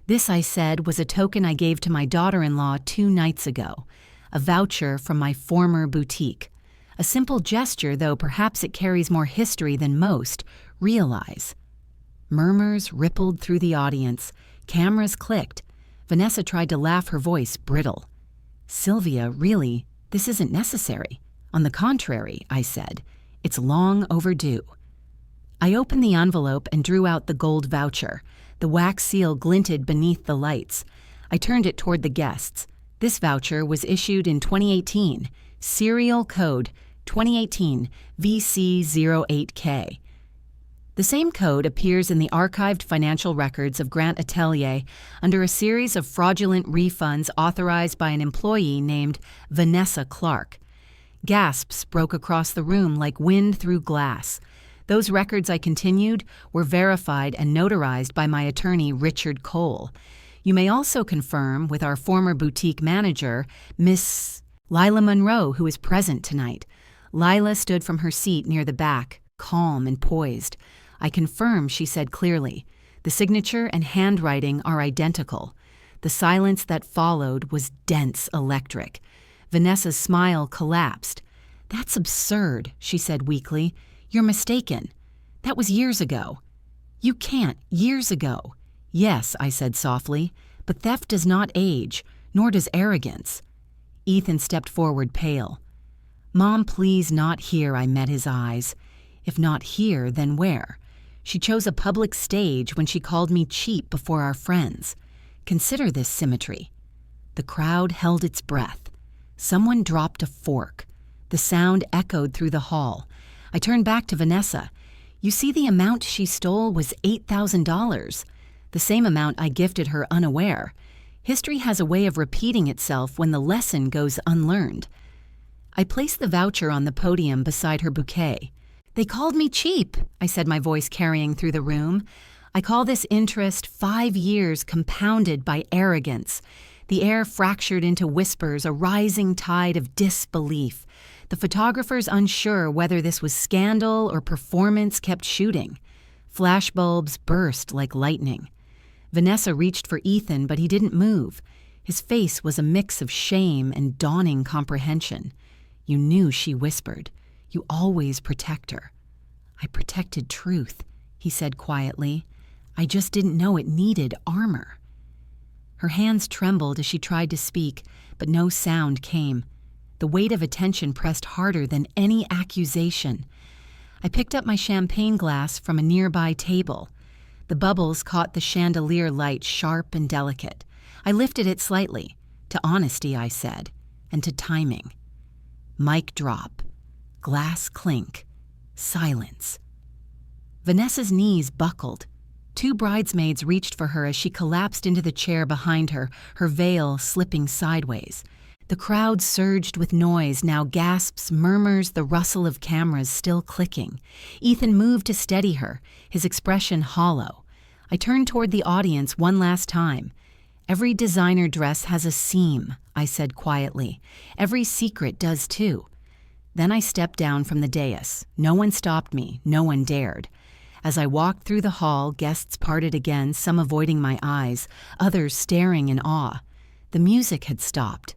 This, I said, was a token I gave to my daughter-in-law 2 nights ago, a voucher from my former boutique. A simple gesture, though perhaps it carries more history than most realize. Murmurs rippled through the audience. Cameras clicked. Vanessa tried to laugh, her voice brittle. Sylvia, really, this isn't necessary. On the contrary, I said, it's long overdue. I opened the envelope and drew out the gold voucher. The wax seal glinted beneath the lights. I turned it toward the guests. This voucher was issued in 2018. Serial code 2018 VC08K. The same code appears in the archived financial records of Grant Atelier under a series of fraudulent refunds authorized by an employee named Vanessa Clark. Gasps broke across the room like wind through glass. Those records, I continued, were verified and notarized by my attorney, Richard Cole. You may also confirm with our former boutique manager, Miss Lila Monroe, who is present tonight. Lila stood from her seat near the back, calm and poised. I confirm, she said clearly. The signature and handwriting are identical. The silence that followed was dense, electric. Vanessa's smile collapsed. That's absurd, she said weakly. You're mistaken. That was years ago. You can't. Years ago. Yes, I said softly, but theft does not age, nor does arrogance. Ethan stepped forward, pale. Mom, please, not here, I met his eyes. If not here, then where? She chose a public stage when she called me cheap before our friends. Consider this symmetry. The crowd held its breath. Someone dropped a fork. The sound echoed through the hall. I turned back to Vanessa. You see, the amount she stole was $8,000. The same amount I gifted her unaware. History has a way of repeating itself when the lesson goes unlearned. I placed the voucher on the podium beside her bouquet. They called me cheap, I said, my voice carrying through the room. I call this interest 5 years compounded by arrogance. The air fractured into whispers, a rising tide of disbelief. The photographers, unsure whether this was scandal or performance, kept shooting. Flashbulbs burst like lightning. Vanessa reached for Ethan, but he didn't move. His face was a mix of shame and dawning comprehension. You knew, she whispered. You always protect her. I protected truth, he said quietly. I just didn't know it needed armor. Her hands trembled as she tried to speak, but no sound came. The weight of attention pressed harder than any accusation. I picked up my champagne glass from a nearby table. The bubbles caught the chandelier light, sharp and delicate. I lifted it slightly. To honesty, I said, and to timing. Mic drop. Glass clink. Silence. Vanessa's knees buckled. 2 bridesmaids reached for her as she collapsed into the chair behind her, her veil slipping sideways. The crowd surged with noise, now gasps, murmurs, the rustle of cameras still clicking. Ethan moved to steady her, his expression hollow. I turned toward the audience one last time. Every designer dress has a seam, I said quietly. Every secret does too. Then I stepped down from the dais. No one stopped me, no one dared. As I walked through the hall, guests parted again, some avoiding my eyes, others staring in awe. The music had stopped.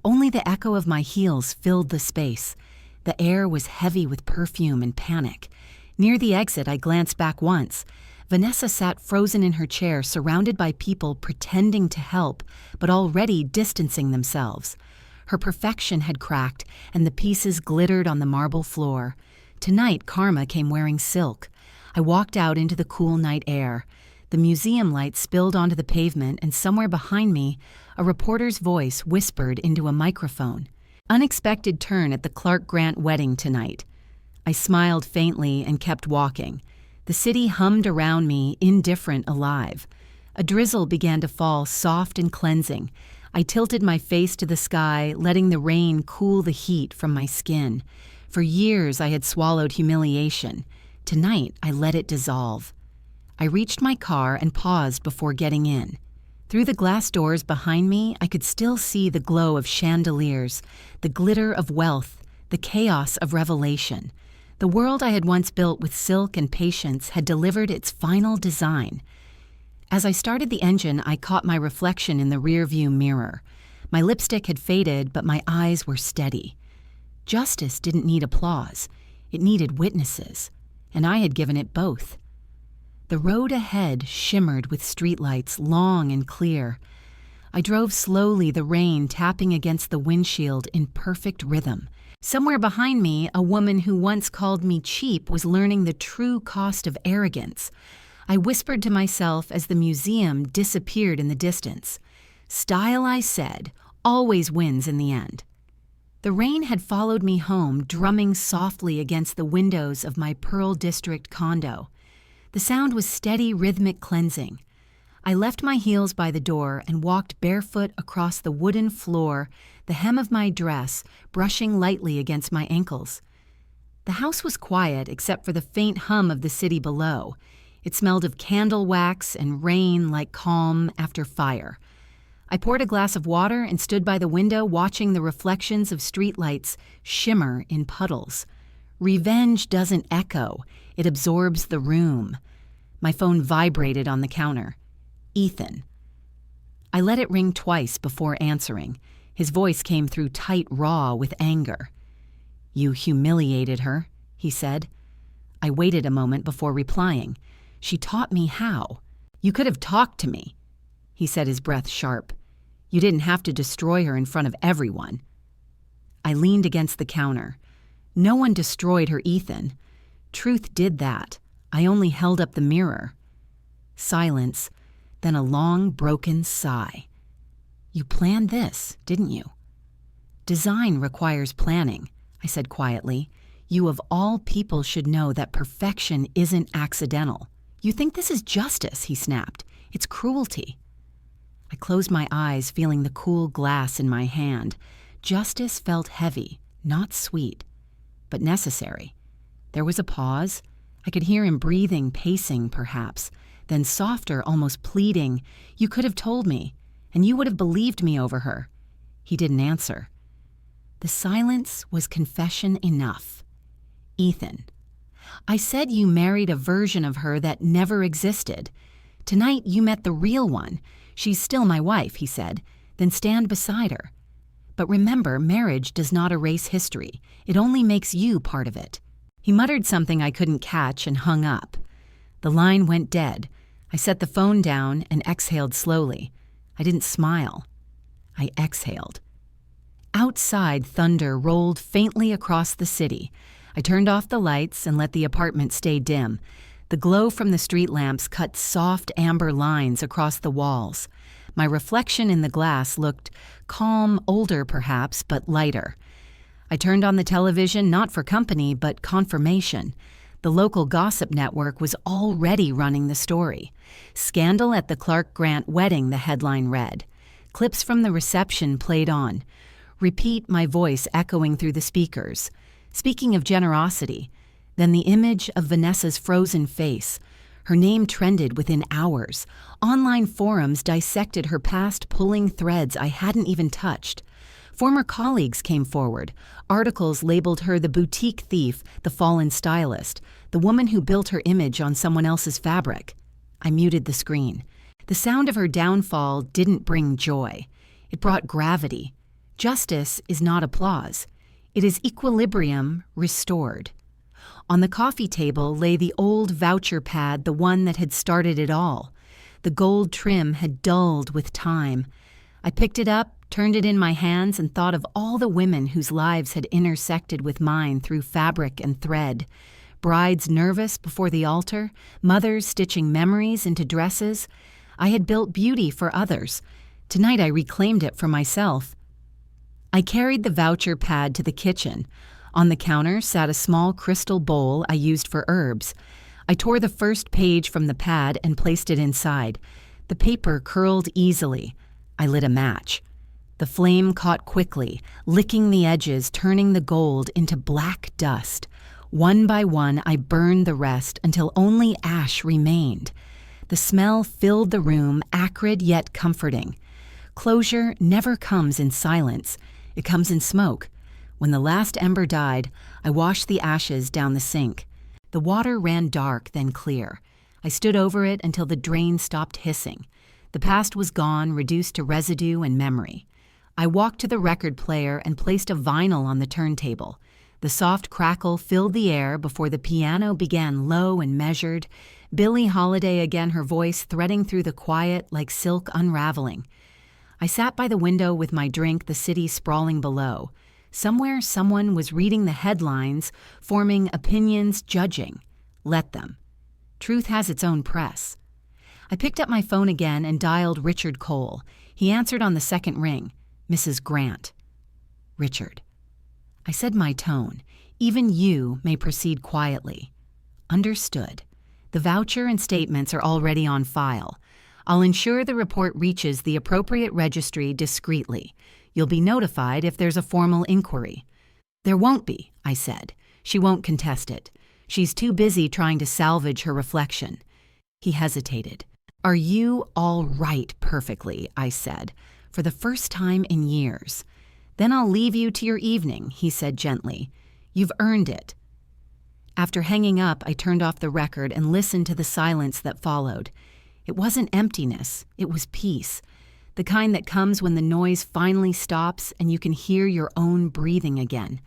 Only the echo of my heels filled the space. The air was heavy with perfume and panic. Near the exit, I glanced back once. Vanessa sat frozen in her chair, surrounded by people pretending to help, but already distancing themselves. Her perfection had cracked, and the pieces glittered on the marble floor. Tonight, Karma came wearing silk. I walked out into the cool night air. The museum light spilled onto the pavement, and somewhere behind me, a reporter's voice whispered into a microphone. Unexpected turn at the Clark Grant wedding tonight. I smiled faintly and kept walking. The city hummed around me, indifferent, alive. A drizzle began to fall, soft and cleansing. I tilted my face to the sky, letting the rain cool the heat from my skin. For years I had swallowed humiliation. Tonight I let it dissolve. I reached my car and paused before getting in. Through the glass doors behind me, I could still see the glow of chandeliers, the glitter of wealth, the chaos of revelation. The world I had once built with silk and patience had delivered its final design. As I started the engine, I caught my reflection in the rearview mirror. My lipstick had faded, but my eyes were steady. Justice didn't need applause. It needed witnesses, and I had given it both. The road ahead shimmered with streetlights, long and clear. I drove slowly, the rain tapping against the windshield in perfect rhythm. Somewhere behind me, a woman who once called me cheap was learning the true cost of arrogance. I whispered to myself as the museum disappeared in the distance. Style, I said, always wins in the end. The rain had followed me home, drumming softly against the windows of my Pearl District condo. The sound was steady, rhythmic cleansing. I left my heels by the door and walked barefoot across the wooden floor, the hem of my dress brushing lightly against my ankles. The house was quiet except for the faint hum of the city below. It smelled of candle wax and rain like calm after fire. I poured a glass of water and stood by the window watching the reflections of streetlights shimmer in puddles. Revenge doesn't echo, it absorbs the room. My phone vibrated on the counter. Ethan. I let it ring twice before answering. His voice came through tight, raw with anger. "You humiliated her," he said. I waited a moment before replying. "She taught me how. You could have talked to me." He said, his breath sharp. "You didn't have to destroy her in front of everyone." I leaned against the counter. No one destroyed her, Ethan. Truth did that. I only held up the mirror. Silence, then a long, broken sigh. "You planned this, didn't you?" "Design requires planning," I said quietly. "You of all people should know that perfection isn't accidental." "You think this is justice," he snapped. "It's cruelty." I closed my eyes, feeling the cool glass in my hand. Justice felt heavy, not sweet, but necessary. There was a pause. I could hear him breathing, pacing, perhaps. Then softer, almost pleading, "You could have told me, and you would have believed me over her." He didn't answer. The silence was confession enough. "Ethan, I said you married a version of her that never existed. Tonight you met the real one. She's still my wife," he said. "Then stand beside her. But remember, marriage does not erase history. It only makes you part of it." He muttered something I couldn't catch and hung up. The line went dead. I set the phone down and exhaled slowly. I didn't smile. I exhaled. Outside, thunder rolled faintly across the city. I turned off the lights and let the apartment stay dim. The glow from the street lamps cut soft amber lines across the walls. My reflection in the glass looked calm, older perhaps, but lighter. I turned on the television not for company, but confirmation. The local gossip network was already running the story. "Scandal at the Clark Grant wedding," the headline read. Clips from the reception played on. Repeat, my voice echoing through the speakers. Speaking of generosity, then the image of Vanessa's frozen face. Her name trended within hours. Online forums dissected her past, pulling threads I hadn't even touched. Former colleagues came forward. Articles labeled her the boutique thief, the fallen stylist, the woman who built her image on someone else's fabric. I muted the screen. The sound of her downfall didn't bring joy. It brought gravity. Justice is not applause. It is equilibrium restored. On the coffee table lay the old voucher pad, the one that had started it all. The gold trim had dulled with time. I picked it up, turned it in my hands, and thought of all the women whose lives had intersected with mine through fabric and thread. Brides nervous before the altar, mothers stitching memories into dresses. I had built beauty for others. Tonight I reclaimed it for myself. I carried the voucher pad to the kitchen. On the counter sat a small crystal bowl I used for herbs. I tore the first page from the pad and placed it inside. The paper curled easily. I lit a match. The flame caught quickly, licking the edges, turning the gold into black dust. One by one, I burned the rest until only ash remained. The smell filled the room, acrid yet comforting. Closure never comes in silence. It comes in smoke. When the last ember died, I washed the ashes down the sink. The water ran dark, then clear. I stood over it until the drain stopped hissing. The past was gone, reduced to residue and memory. I walked to the record player and placed a vinyl on the turntable. The soft crackle filled the air before the piano began low and measured. Billie Holiday again, her voice threading through the quiet like silk unraveling. I sat by the window with my drink, the city sprawling below. Somewhere someone was reading the headlines, forming opinions, judging. Let them. Truth has its own press. I picked up my phone again and dialed Richard Cole. He answered on the second ring. Mrs. Grant. Richard. I said my tone. Even you may proceed quietly. Understood. The voucher and statements are already on file. I'll ensure the report reaches the appropriate registry discreetly. You'll be notified if there's a formal inquiry. There won't be, I said. She won't contest it. She's too busy trying to salvage her reflection. He hesitated. Are you all right perfectly? I said, for the first time in years. Then I'll leave you to your evening, he said gently. You've earned it. After hanging up, I turned off the record and listened to the silence that followed. It wasn't emptiness, it was peace. The kind that comes when the noise finally stops and you can hear your own breathing again.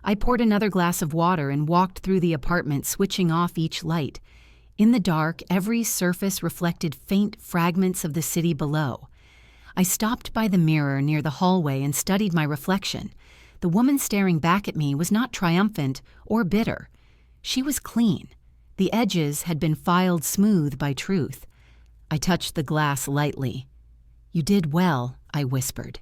I poured another glass of water and walked through the apartment, switching off each light. In the dark, every surface reflected faint fragments of the city below. I stopped by the mirror near the hallway and studied my reflection. The woman staring back at me was not triumphant or bitter. She was clean. The edges had been filed smooth by truth. I touched the glass lightly. You did well, I whispered.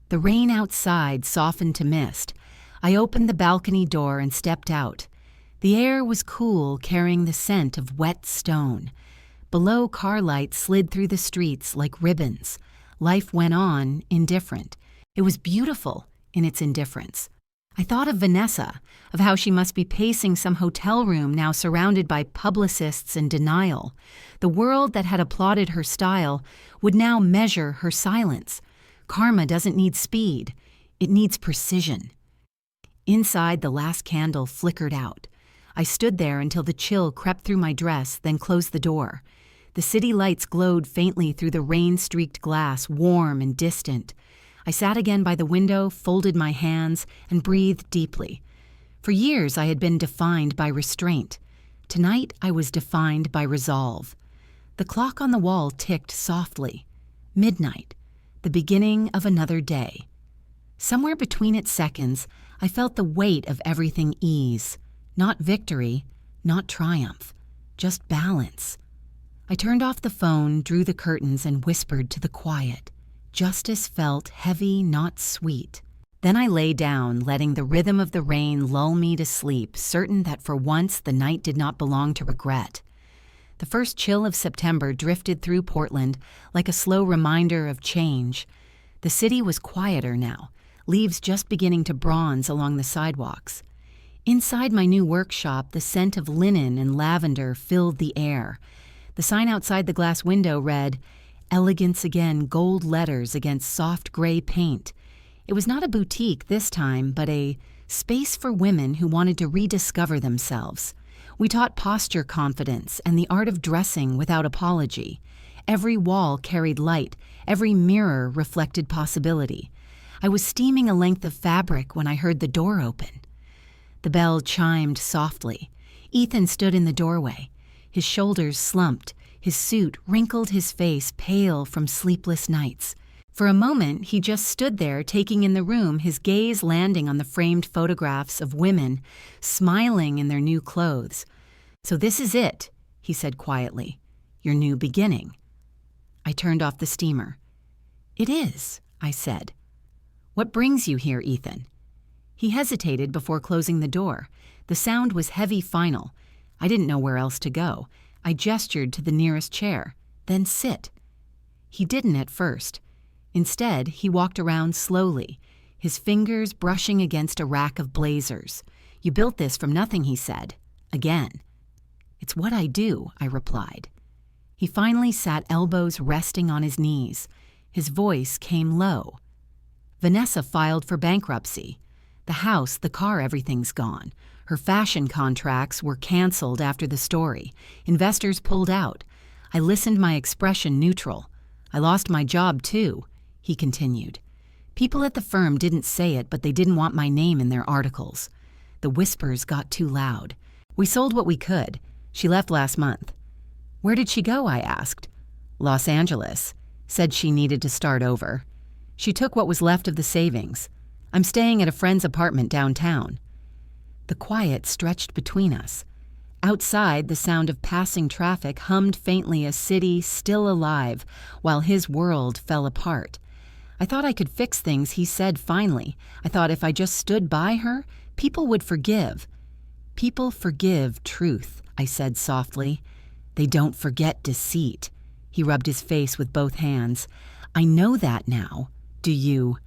The rain outside softened to mist. I opened the balcony door and stepped out. The air was cool, carrying the scent of wet stone. Below, car lights slid through the streets like ribbons. Life went on, indifferent. It was beautiful in its indifference. I thought of Vanessa, of how she must be pacing some hotel room now surrounded by publicists in denial. The world that had applauded her style would now measure her silence. Karma doesn't need speed. It needs precision. Inside, the last candle flickered out. I stood there until the chill crept through my dress, then closed the door. The city lights glowed faintly through the rain-streaked glass, warm and distant. I sat again by the window, folded my hands, and breathed deeply. For years I had been defined by restraint. Tonight I was defined by resolve. The clock on the wall ticked softly. Midnight, the beginning of another day. Somewhere between its seconds, I felt the weight of everything ease. Not victory, not triumph, just balance. I turned off the phone, drew the curtains, and whispered to the quiet. Justice felt heavy, not sweet. Then I lay down, letting the rhythm of the rain lull me to sleep, certain that for once the night did not belong to regret. The first chill of September drifted through Portland like a slow reminder of change. The city was quieter now, leaves just beginning to bronze along the sidewalks. Inside my new workshop, the scent of linen and lavender filled the air. The sign outside the glass window read, "Elegance again, gold letters against soft gray paint." It was not a boutique this time, but a space for women who wanted to rediscover themselves. We taught posture confidence and the art of dressing without apology. Every wall carried light, every mirror reflected possibility. I was steaming a length of fabric when I heard the door open. The bell chimed softly. Ethan stood in the doorway. His shoulders slumped. His suit wrinkled his face, pale from sleepless nights. For a moment, he just stood there, taking in the room, his gaze landing on the framed photographs of women, smiling in their new clothes. "So this is it," he said quietly. "Your new beginning." I turned off the steamer. "It is," I said. "What brings you here, Ethan?" He hesitated before closing the door. The sound was heavy final. I didn't know where else to go. I gestured to the nearest chair. "Then sit." He didn't at first. Instead, he walked around slowly, his fingers brushing against a rack of blazers. "You built this from nothing," he said. Again. "It's what I do," I replied. He finally sat, elbows resting on his knees. His voice came low. "Vanessa filed for bankruptcy. The house, the car, everything's gone. Her fashion contracts were canceled after the story. Investors pulled out. I listened, my expression neutral. I lost my job too, he continued. People at the firm didn't say it, but they didn't want my name in their articles. The whispers got too loud. We sold what we could. She left last month. Where did she go? I asked. Los Angeles. Said she needed to start over. She took what was left of the savings. I'm staying at a friend's apartment downtown. The quiet stretched between us. Outside, the sound of passing traffic hummed faintly, a city still alive, while his world fell apart. I thought I could fix things, he said finally. I thought if I just stood by her, people would forgive. People forgive truth, I said softly. They don't forget deceit. He rubbed his face with both hands. I know that now. Do you?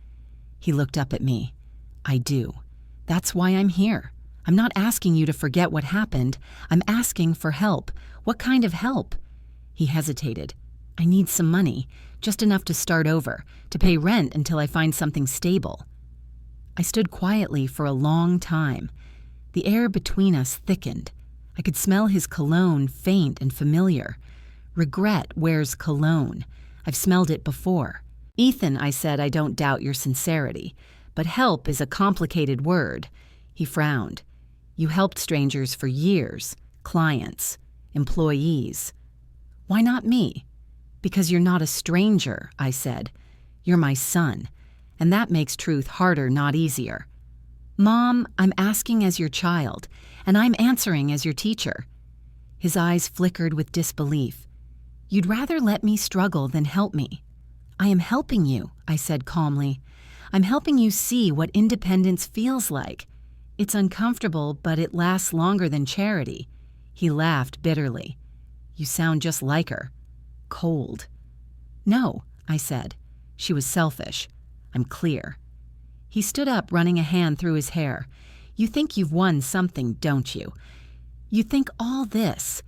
He looked up at me. I do. That's why I'm here. I'm not asking you to forget what happened. I'm asking for help. What kind of help? He hesitated. I need some money, just enough to start over, to pay rent until I find something stable. I stood quietly for a long time. The air between us thickened. I could smell his cologne, faint and familiar. Regret wears cologne. I've smelled it before. Ethan, I said, I don't doubt your sincerity, but help is a complicated word. He frowned. You helped strangers for years, clients, employees. Why not me? Because you're not a stranger, I said. You're my son, and that makes truth harder, not easier. Mom, I'm asking as your child, and I'm answering as your teacher. His eyes flickered with disbelief. You'd rather let me struggle than help me. I am helping you, I said calmly. I'm helping you see what independence feels like. It's uncomfortable, but it lasts longer than charity. He laughed bitterly. You sound just like her. Cold. No, I said. She was selfish. I'm clear. He stood up, running a hand through his hair. You think you've won something, don't you? You think all this,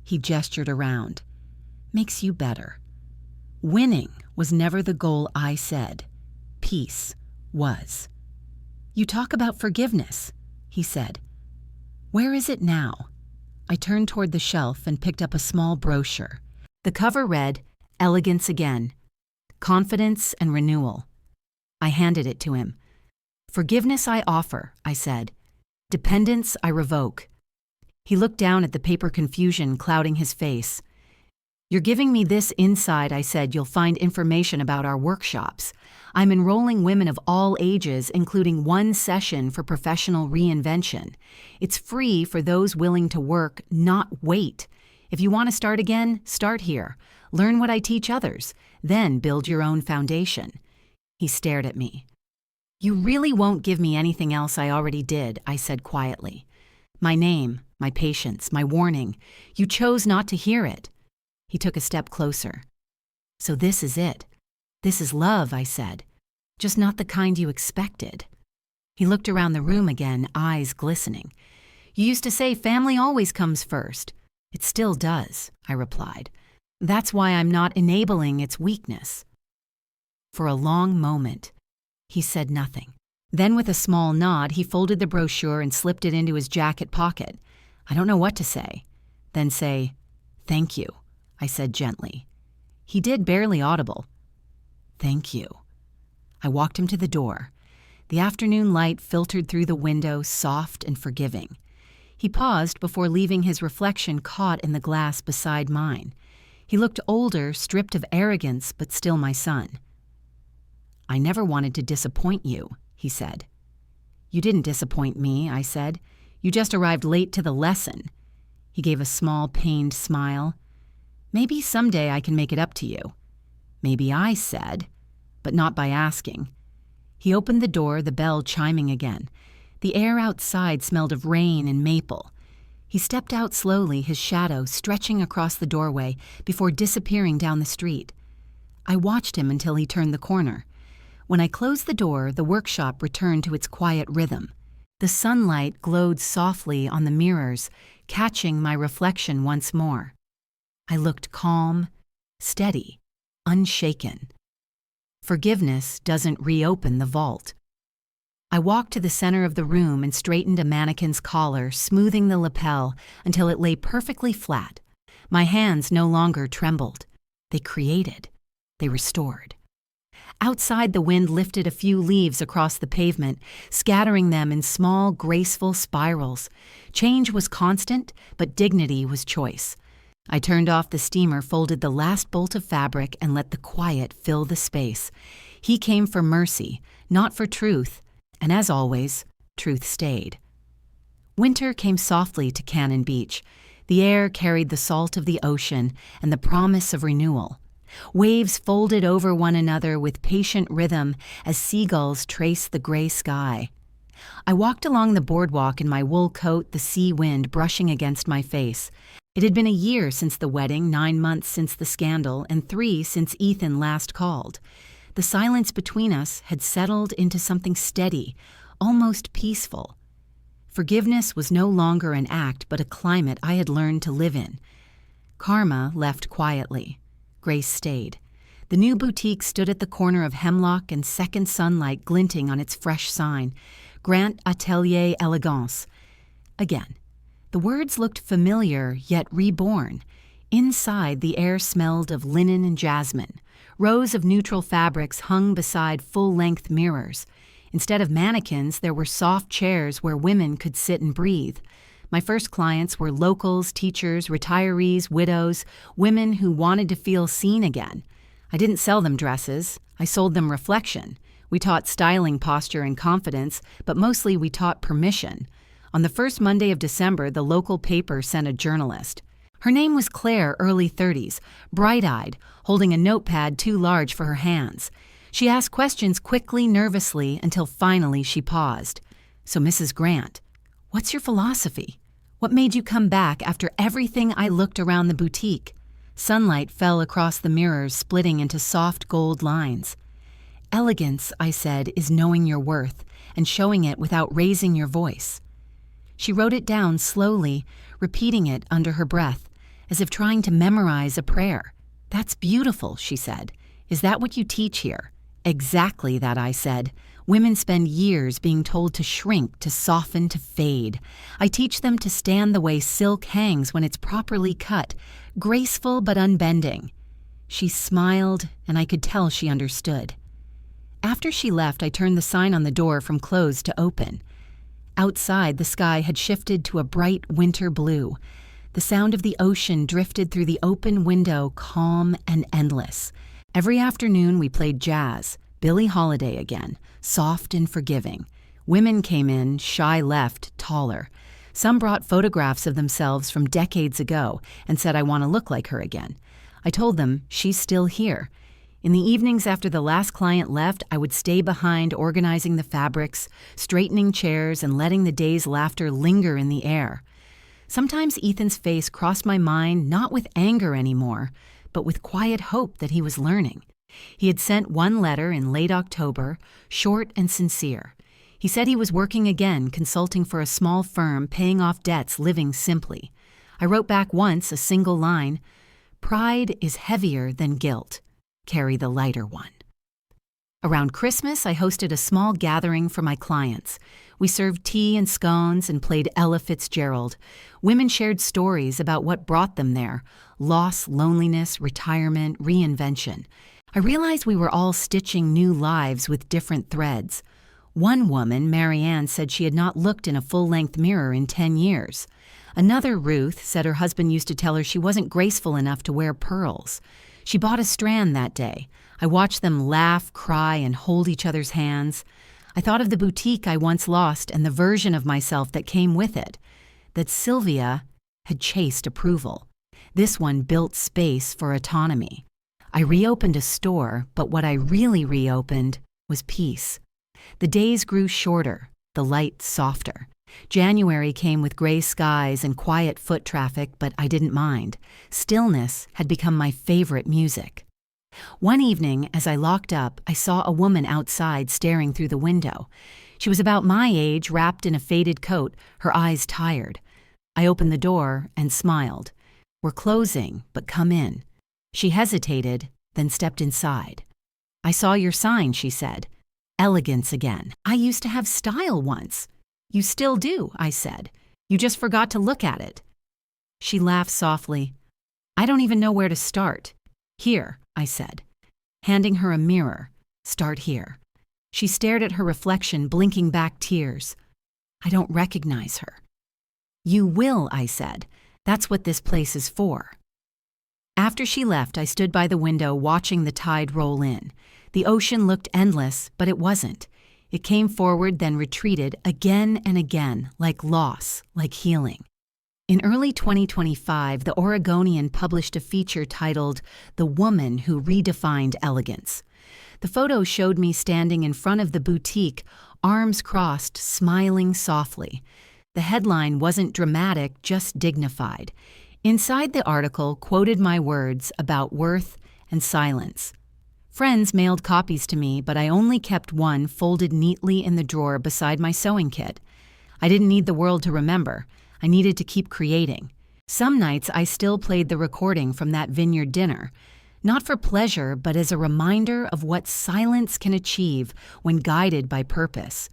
he gestured around, makes you better. Winning was never the goal, I said. Peace was. You talk about forgiveness, he said. Where is it now? I turned toward the shelf and picked up a small brochure. The cover read, Elegance Again, Confidence and Renewal. I handed it to him. Forgiveness I offer, I said. Dependence I revoke. He looked down at the paper, confusion clouding his face. You're giving me this inside, I said. You'll find information about our workshops. I'm enrolling women of all ages, including one session for professional reinvention. It's free for those willing to work, not wait. If you want to start again, start here. Learn what I teach others, then build your own foundation. He stared at me. You really won't give me anything else I already did, I said quietly. My name, my patience, my warning. You chose not to hear it. He took a step closer. So this is it. This is love, I said. Just not the kind you expected. He looked around the room again, eyes glistening. You used to say family always comes first. It still does, I replied. That's why I'm not enabling its weakness. For a long moment, he said nothing. Then with a small nod, he folded the brochure and slipped it into his jacket pocket. I don't know what to say. Then say, thank you, I said gently. He did, barely audible. Thank you. I walked him to the door. The afternoon light filtered through the window, soft and forgiving. He paused before leaving his reflection caught in the glass beside mine. He looked older, stripped of arrogance, but still my son. I never wanted to disappoint you, he said. You didn't disappoint me, I said. You just arrived late to the lesson. He gave a small, pained smile. Maybe someday I can make it up to you. Maybe, I said, but not by asking. He opened the door, the bell chiming again. The air outside smelled of rain and maple. He stepped out slowly, his shadow stretching across the doorway before disappearing down the street. I watched him until he turned the corner. When I closed the door, the workshop returned to its quiet rhythm. The sunlight glowed softly on the mirrors, catching my reflection once more. I looked calm, steady, unshaken. Forgiveness doesn't reopen the vault. I walked to the center of the room and straightened a mannequin's collar, smoothing the lapel until it lay perfectly flat. My hands no longer trembled. They created. They restored. Outside, the wind lifted a few leaves across the pavement, scattering them in small, graceful spirals. Change was constant, but dignity was choice. I turned off the steamer, folded the last bolt of fabric, and let the quiet fill the space. He came for mercy, not for truth, and as always, truth stayed. Winter came softly to Cannon Beach. The air carried the salt of the ocean and the promise of renewal. Waves folded over one another with patient rhythm as seagulls traced the gray sky. I walked along the boardwalk in my wool coat, the sea wind brushing against my face. It had been a year since the wedding, 9 months since the scandal, and 3 since Ethan last called. The silence between us had settled into something steady, almost peaceful. Forgiveness was no longer an act, but a climate I had learned to live in. Karma left quietly. Grace stayed. The new boutique stood at the corner of Hemlock and Second Sunlight, glinting on its fresh sign, Grant Atelier Elegance. Again, the words looked familiar, yet reborn. Inside, the air smelled of linen and jasmine. Rows of neutral fabrics hung beside full-length mirrors. Instead of mannequins, there were soft chairs where women could sit and breathe. My first clients were locals, teachers, retirees, widows, women who wanted to feel seen again. I didn't sell them dresses. I sold them reflection. We taught styling, posture, and confidence, but mostly we taught permission. On the first Monday of December, the local paper sent a journalist. Her name was Claire, early 30s, bright-eyed, holding a notepad too large for her hands. She asked questions quickly, nervously, until finally she paused. "So, Mrs. Grant, what's your philosophy? What made you come back after everything I looked around the boutique?" Sunlight fell across the mirrors, splitting into soft gold lines. "Elegance," I said, "is knowing your worth and showing it without raising your voice." She wrote it down slowly, repeating it under her breath, as if trying to memorize a prayer. "That's beautiful," she said. "Is that what you teach here?" "Exactly that," I said. "Women spend years being told to shrink, to soften, to fade. I teach them to stand the way silk hangs when it's properly cut, graceful but unbending." She smiled, and I could tell she understood. After she left, I turned the sign on the door from closed to open. Outside, the sky had shifted to a bright winter blue. The sound of the ocean drifted through the open window, calm and endless. Every afternoon we played jazz, Billie Holiday again, soft and forgiving. Women came in, shy left, taller. Some brought photographs of themselves from decades ago and said, "I want to look like her again." I told them, "She's still here." In the evenings after the last client left, I would stay behind organizing the fabrics, straightening chairs, and letting the day's laughter linger in the air. Sometimes Ethan's face crossed my mind not with anger anymore, but with quiet hope that he was learning. He had sent one letter in late October, short and sincere. He said he was working again, consulting for a small firm, paying off debts, living simply. I wrote back once a single line, "Pride is heavier than guilt. Carry the lighter one." Around Christmas, I hosted a small gathering for my clients. We served tea and scones and played Ella Fitzgerald. Women shared stories about what brought them there: loss, loneliness, retirement, reinvention. I realized we were all stitching new lives with different threads. One woman, Marianne, said she had not looked in a full-length mirror in 10 years. Another, Ruth, said her husband used to tell her she wasn't graceful enough to wear pearls. She bought a strand that day. I watched them laugh, cry, and hold each other's hands. I thought of the boutique I once lost and the version of myself that came with it. That Sylvia had chased approval. This one built space for autonomy. I reopened a store, but what I really reopened was peace. The days grew shorter, the light softer. January came with gray skies and quiet foot traffic, but I didn't mind. Stillness had become my favorite music. One evening, as I locked up, I saw a woman outside staring through the window. She was about my age, wrapped in a faded coat, her eyes tired. I opened the door and smiled. "We're closing, but come in." She hesitated, then stepped inside. "I saw your sign," she said. Elegance again. I used to have style once. You still do, I said. You just forgot to look at it. She laughed softly. I don't even know where to start. Here, I said, handing her a mirror. Start here. She stared at her reflection, blinking back tears. I don't recognize her. You will, I said. That's what this place is for. After she left, I stood by the window watching the tide roll in. The ocean looked endless, but it wasn't. It came forward, then retreated again and again, like loss, like healing. In early 2025, The Oregonian published a feature titled The Woman Who Redefined Elegance. The photo showed me standing in front of the boutique, arms crossed, smiling softly. The headline wasn't dramatic, just dignified. Inside the article quoted my words about worth and silence. Friends mailed copies to me, but I only kept one folded neatly in the drawer beside my sewing kit. I didn't need the world to remember. I needed to keep creating. Some nights I still played the recording from that vineyard dinner, not for pleasure, but as a reminder of what silence can achieve when guided by purpose.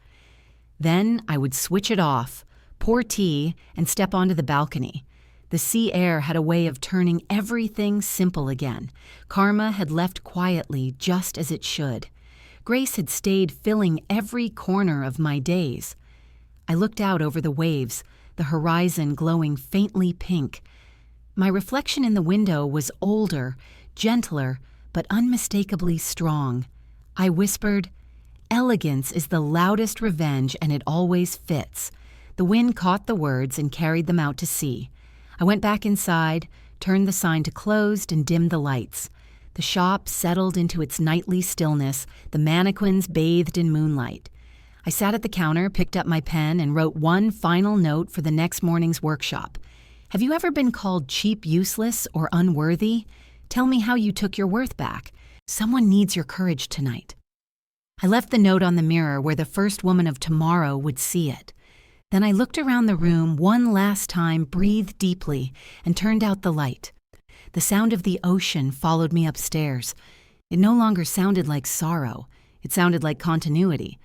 Then I would switch it off, pour tea, and step onto the balcony. The sea air had a way of turning everything simple again. Karma had left quietly, just as it should. Grace had stayed filling every corner of my days. I looked out over the waves, the horizon glowing faintly pink. My reflection in the window was older, gentler, but unmistakably strong. I whispered, "Elegance is the loudest revenge, and it always fits." The wind caught the words and carried them out to sea. I went back inside, turned the sign to closed, and dimmed the lights. The shop settled into its nightly stillness, the mannequins bathed in moonlight. I sat at the counter, picked up my pen, and wrote one final note for the next morning's workshop. Have you ever been called cheap, useless, or unworthy? Tell me how you took your worth back. Someone needs your courage tonight. I left the note on the mirror where the first woman of tomorrow would see it. Then I looked around the room one last time, breathed deeply, and turned out the light. The sound of the ocean followed me upstairs. It no longer sounded like sorrow. It sounded like continuity,